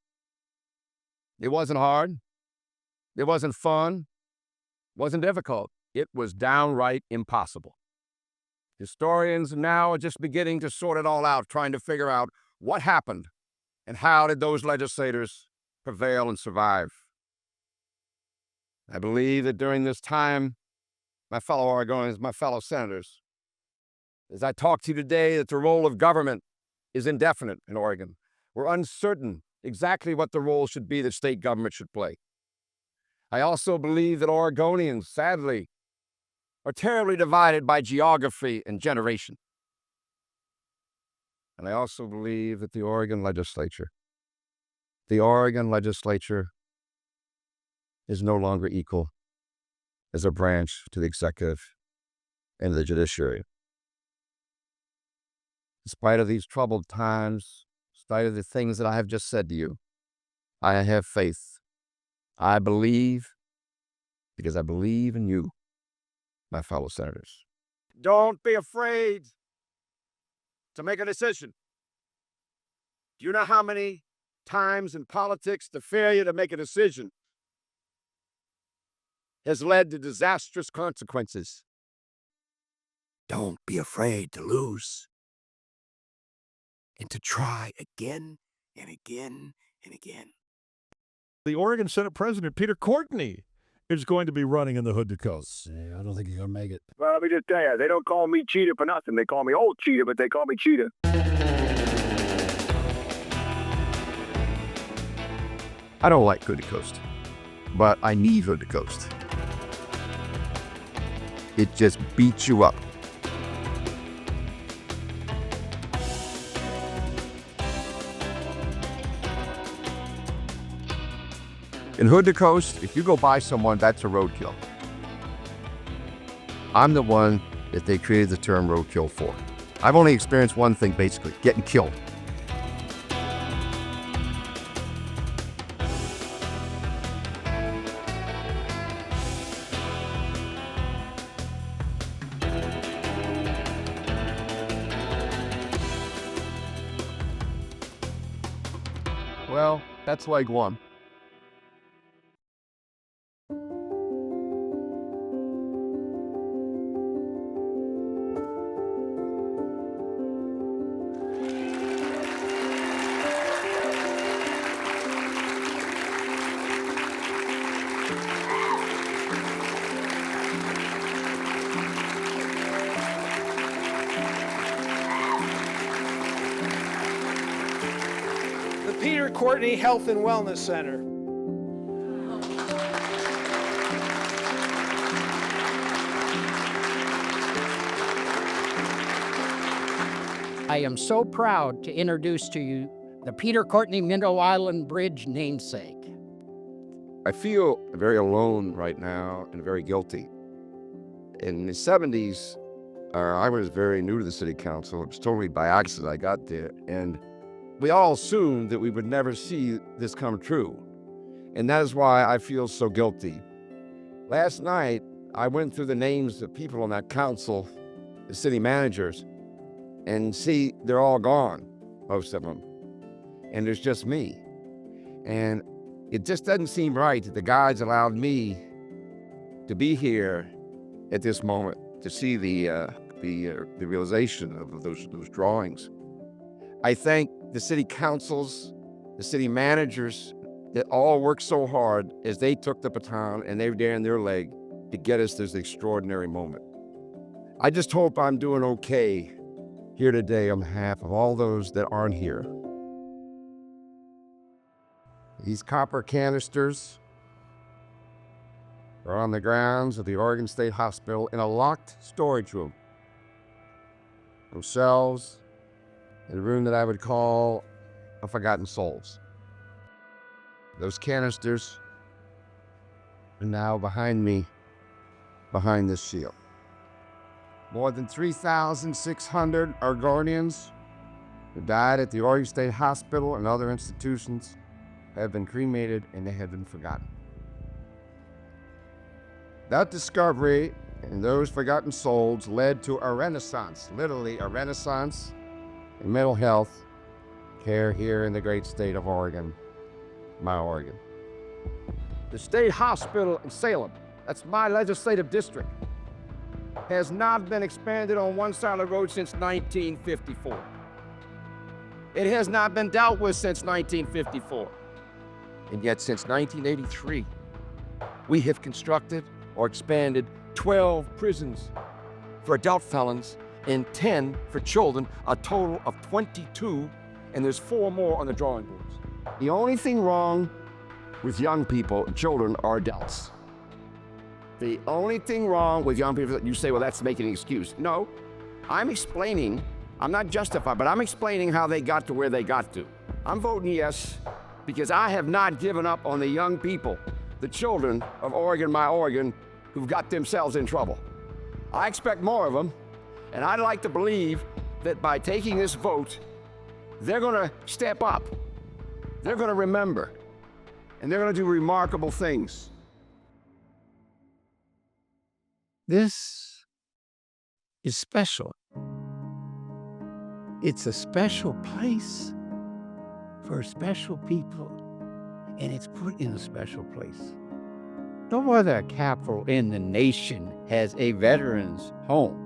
It wasn't hard. It wasn't fun. It wasn't difficult. It was downright impossible. Historians now are just beginning to sort it all out, trying to figure out what happened and how did those legislators prevail and survive. I believe that during this time, my fellow Oregonians, my fellow senators, as I talk to you today, that the role of government is indefinite in Oregon. We're uncertain exactly what the role should be that state government should play. I also believe that Oregonians, sadly, are terribly divided by geography and generation. And I also believe that the Oregon legislature is no longer equal as a branch to the executive and the judiciary. In spite of these troubled times, in spite of the things that I have just said to you, I have faith. I believe because I believe in you, my fellow senators. Don't be afraid to make a decision. Do you know how many times in politics the failure to make a decision has led to disastrous consequences? Don't be afraid to lose and to try again and again and again. The Oregon Senate President, Peter Courtney, is going to be running in the Hood to Coast. I don't think he's going to make it. Well, let me just tell you, they don't call me Cheetah for nothing. They call me Old Cheetah, but they call me Cheetah. I don't like Hood to Coast, but I need Hood to Coast. It just beats you up. In Hood to Coast, if you go by someone, that's a roadkill. I'm the one that they created the term roadkill for. I've only experienced one thing, basically, getting killed. Well, that's like one. Peter Courtney Health and Wellness Center. I am so proud to introduce to you the Peter Courtney Minnow Island Bridge namesake. I feel very alone right now and very guilty. In the 70s, I was very new to the city council. It was totally by accident I got there. And we all assumed that we would never see this come true. And that is why I feel so guilty. Last night, I went through the names of people on that council, the city managers, and see, they're all gone, most of them. And there's just me. And it just doesn't seem right that the guys allowed me to be here at this moment to see the realization of those drawings. I thank the city councils, the city managers that all worked so hard as they took the baton and they ran their leg to get us this extraordinary moment. I just hope I'm doing okay here today on behalf of all those that aren't here. These copper canisters are on the grounds of the Oregon State Hospital in a locked storage room. Themselves, in a room that I would call a forgotten souls. Those canisters are now behind me, behind this shield. More than 3,600 Oregonians who died at the Oregon State Hospital and other institutions have been cremated and they have been forgotten. That discovery and those forgotten souls led to a renaissance, literally a renaissance in mental health care here in the great state of Oregon, my Oregon. The state hospital in Salem, that's my legislative district, has not been expanded on one side of the road since 1954. It has not been dealt with since 1954. And yet since 1983, we have constructed or expanded 12 prisons for adult felons and 10 for children, a total of 22, and there's 4 more on the drawing boards. The only thing wrong with young people and children are adults. The only thing wrong with young people, you say, well, that's making an excuse. No, I'm explaining, I'm not justified, but I'm explaining how they got to where they got to. I'm voting yes because I have not given up on the young people, the children of Oregon, my Oregon, who've got themselves in trouble. I expect more of them, and I'd like to believe that by taking this vote, they're gonna step up, they're gonna remember, and they're gonna do remarkable things. This is special. It's a special place for special people, and it's put in a special place. No other capital in the nation has a veterans home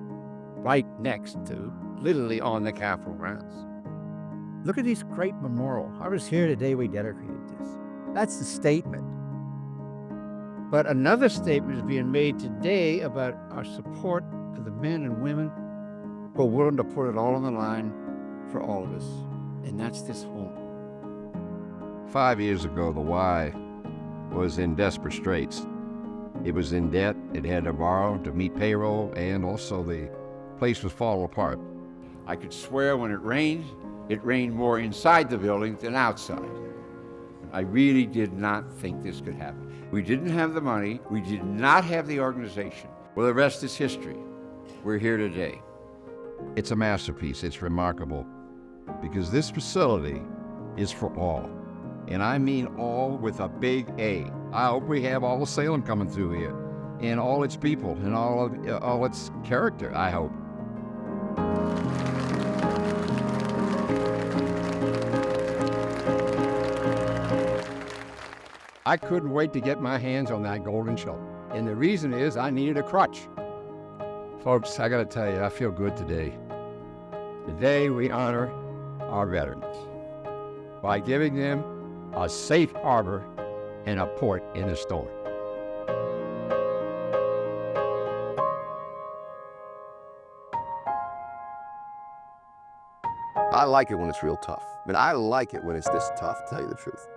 right next to, literally on the Capitol grounds. Look at this great memorial. I was here the day we dedicated this. That's the statement. But another statement is being made today about our support for the men and women who are willing to put it all on the line for all of us. And that's this home. 5 years ago, the Y was in desperate straits. It was in debt, it had to borrow to meet payroll, and also the place was falling apart. I could swear when it rained more inside the building than outside. I really did not think this could happen. We didn't have the money, we did not have the organization. Well, the rest is history. We're here today. It's a masterpiece, it's remarkable, because this facility is for all. And I mean all with a big A. I hope we have all of Salem coming through here, and all its people, and all its character, I hope. I couldn't wait to get my hands on that golden shovel. And the reason is I needed a crutch. Folks, I gotta tell you, I feel good today. Today we honor our veterans by giving them a safe harbor and a port in the storm. I like it when it's real tough. I mean, I like it when it's this tough, to tell you the truth.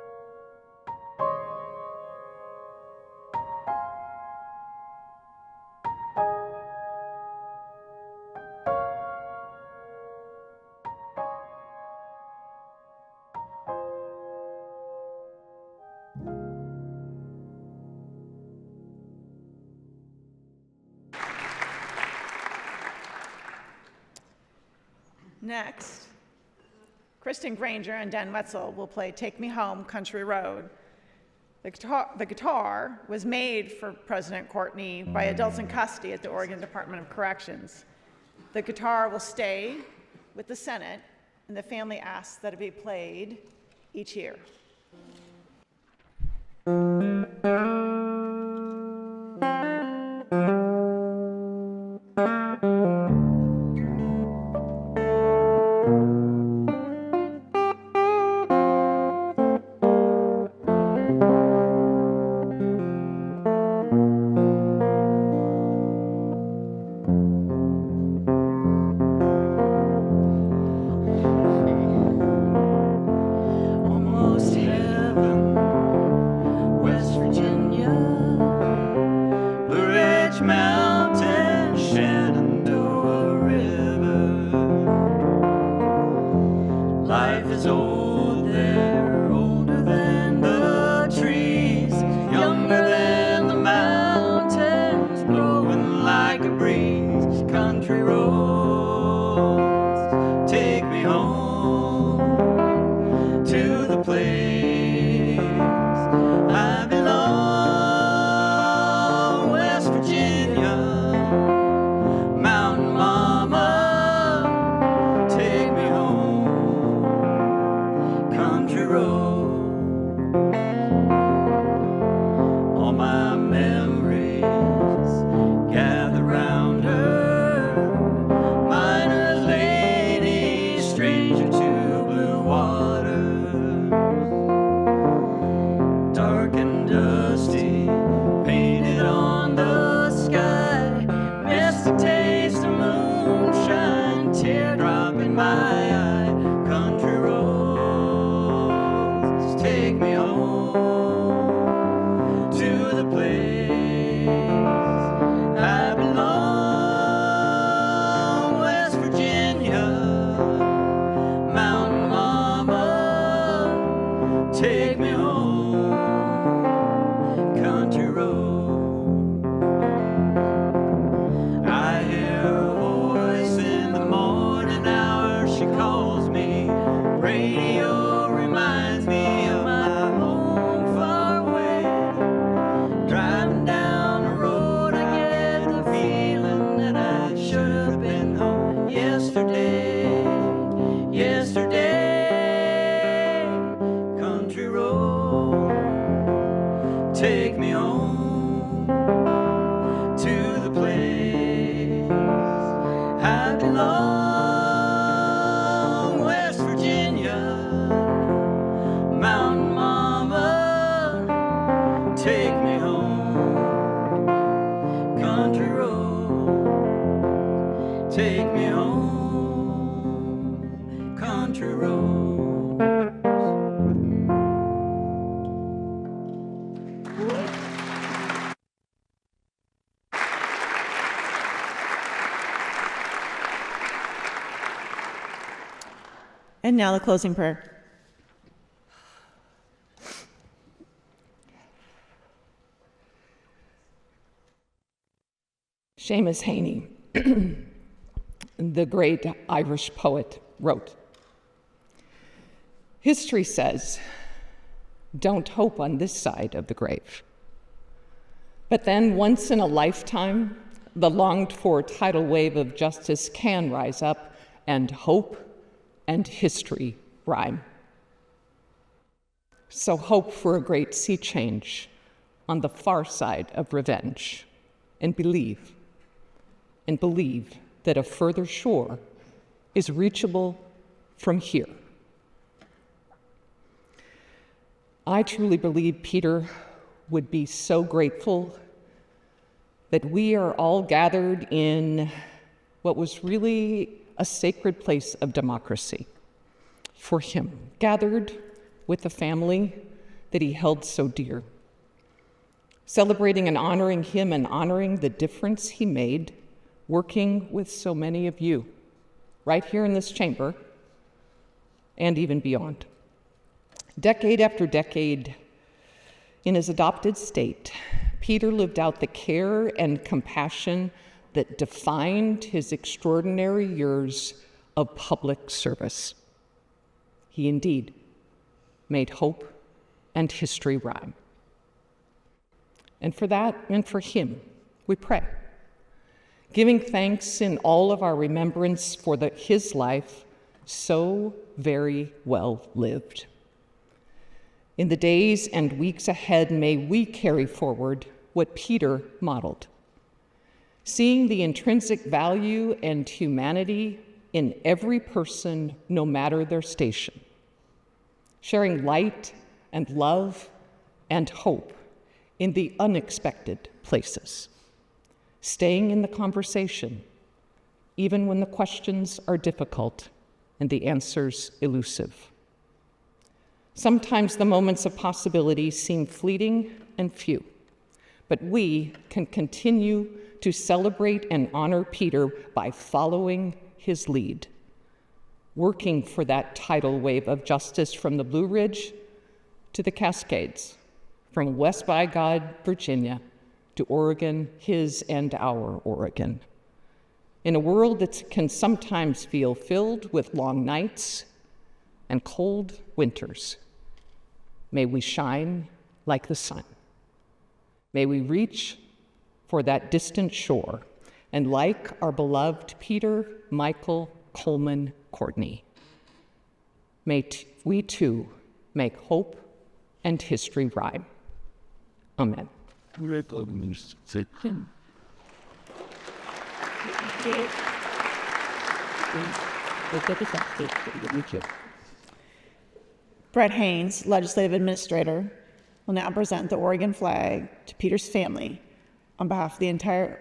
Next, Kristen Granger and Dan Wetzel will play Take Me Home, Country Road. The guitar was made for President Courtney by adults in custody at the Oregon Department of Corrections. The guitar will stay with the Senate, and the family asks that it be played each year. Almost take me home to the place I belong, West Virginia, Mountain Mama, take me home, country road, take me home, country road. And now the closing prayer. Seamus Heaney, the great Irish poet, wrote, "History says, don't hope on this side of the grave. But then once in a lifetime, the longed-for tidal wave of justice can rise up, and hope and history rhyme. So hope for a great sea change on the far side of revenge, and believe that a further shore is reachable from here." I truly believe Peter would be so grateful that we are all gathered in what was really a sacred place of democracy for him, gathered with the family that he held so dear, celebrating and honoring him and honoring the difference he made working with so many of you right here in this chamber and even beyond. Decade after decade, in his adopted state, Peter lived out the care and compassion that defined his extraordinary years of public service. He indeed made hope and history rhyme. And for that and for him, we pray, giving thanks in all of our remembrance for his life so very well lived. In the days and weeks ahead, may we carry forward what Peter modeled, seeing the intrinsic value and humanity in every person, no matter their station, sharing light and love and hope in the unexpected places, staying in the conversation, even when the questions are difficult and the answers elusive. Sometimes the moments of possibility seem fleeting and few, but we can continue to celebrate and honor Peter by following his lead, working for that tidal wave of justice from the Blue Ridge to the Cascades, from West by God, Virginia, to Oregon, his and our Oregon. In a world that can sometimes feel filled with long nights and cold winters, may we shine like the sun. May we reach for that distant shore, and like our beloved Peter, Michael, Coleman, Courtney, may we too make hope and history rhyme. Amen. Brett Haynes, Legislative Administrator, will now present the Oregon flag to Peter's family on behalf of the entire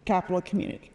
Capitol community.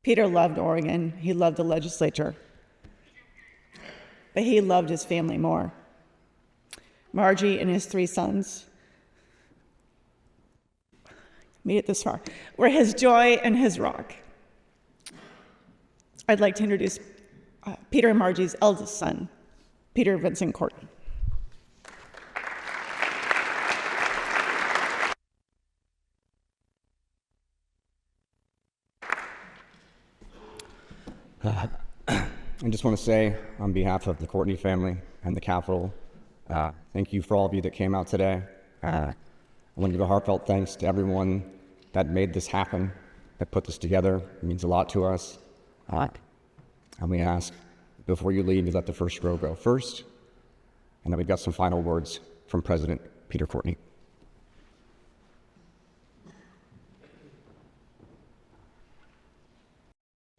Peter loved Oregon. He loved the legislature. But he loved his family more. Margie and his 3 sons, made it this far, were his joy and his rock. I'd like to introduce Peter and Margie's eldest son, Peter Vincent Courtney. I just want to say, on behalf of the Courtney family and the Capitol, thank you for all of you that came out today. I want to give a heartfelt thanks to everyone that made this happen, that put this together. It means a lot to us. And we ask, before you leave, you let the first row go first. And then we've got some final words from President Peter Courtney.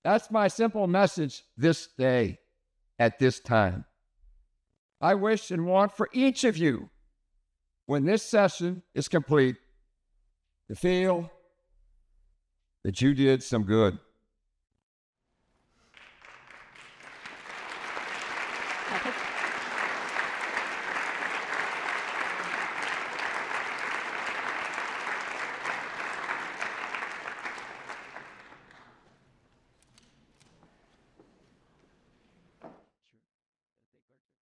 That's my simple message this day, at this time. I wish and want for each of you, when this session is complete, to feel that you did some good.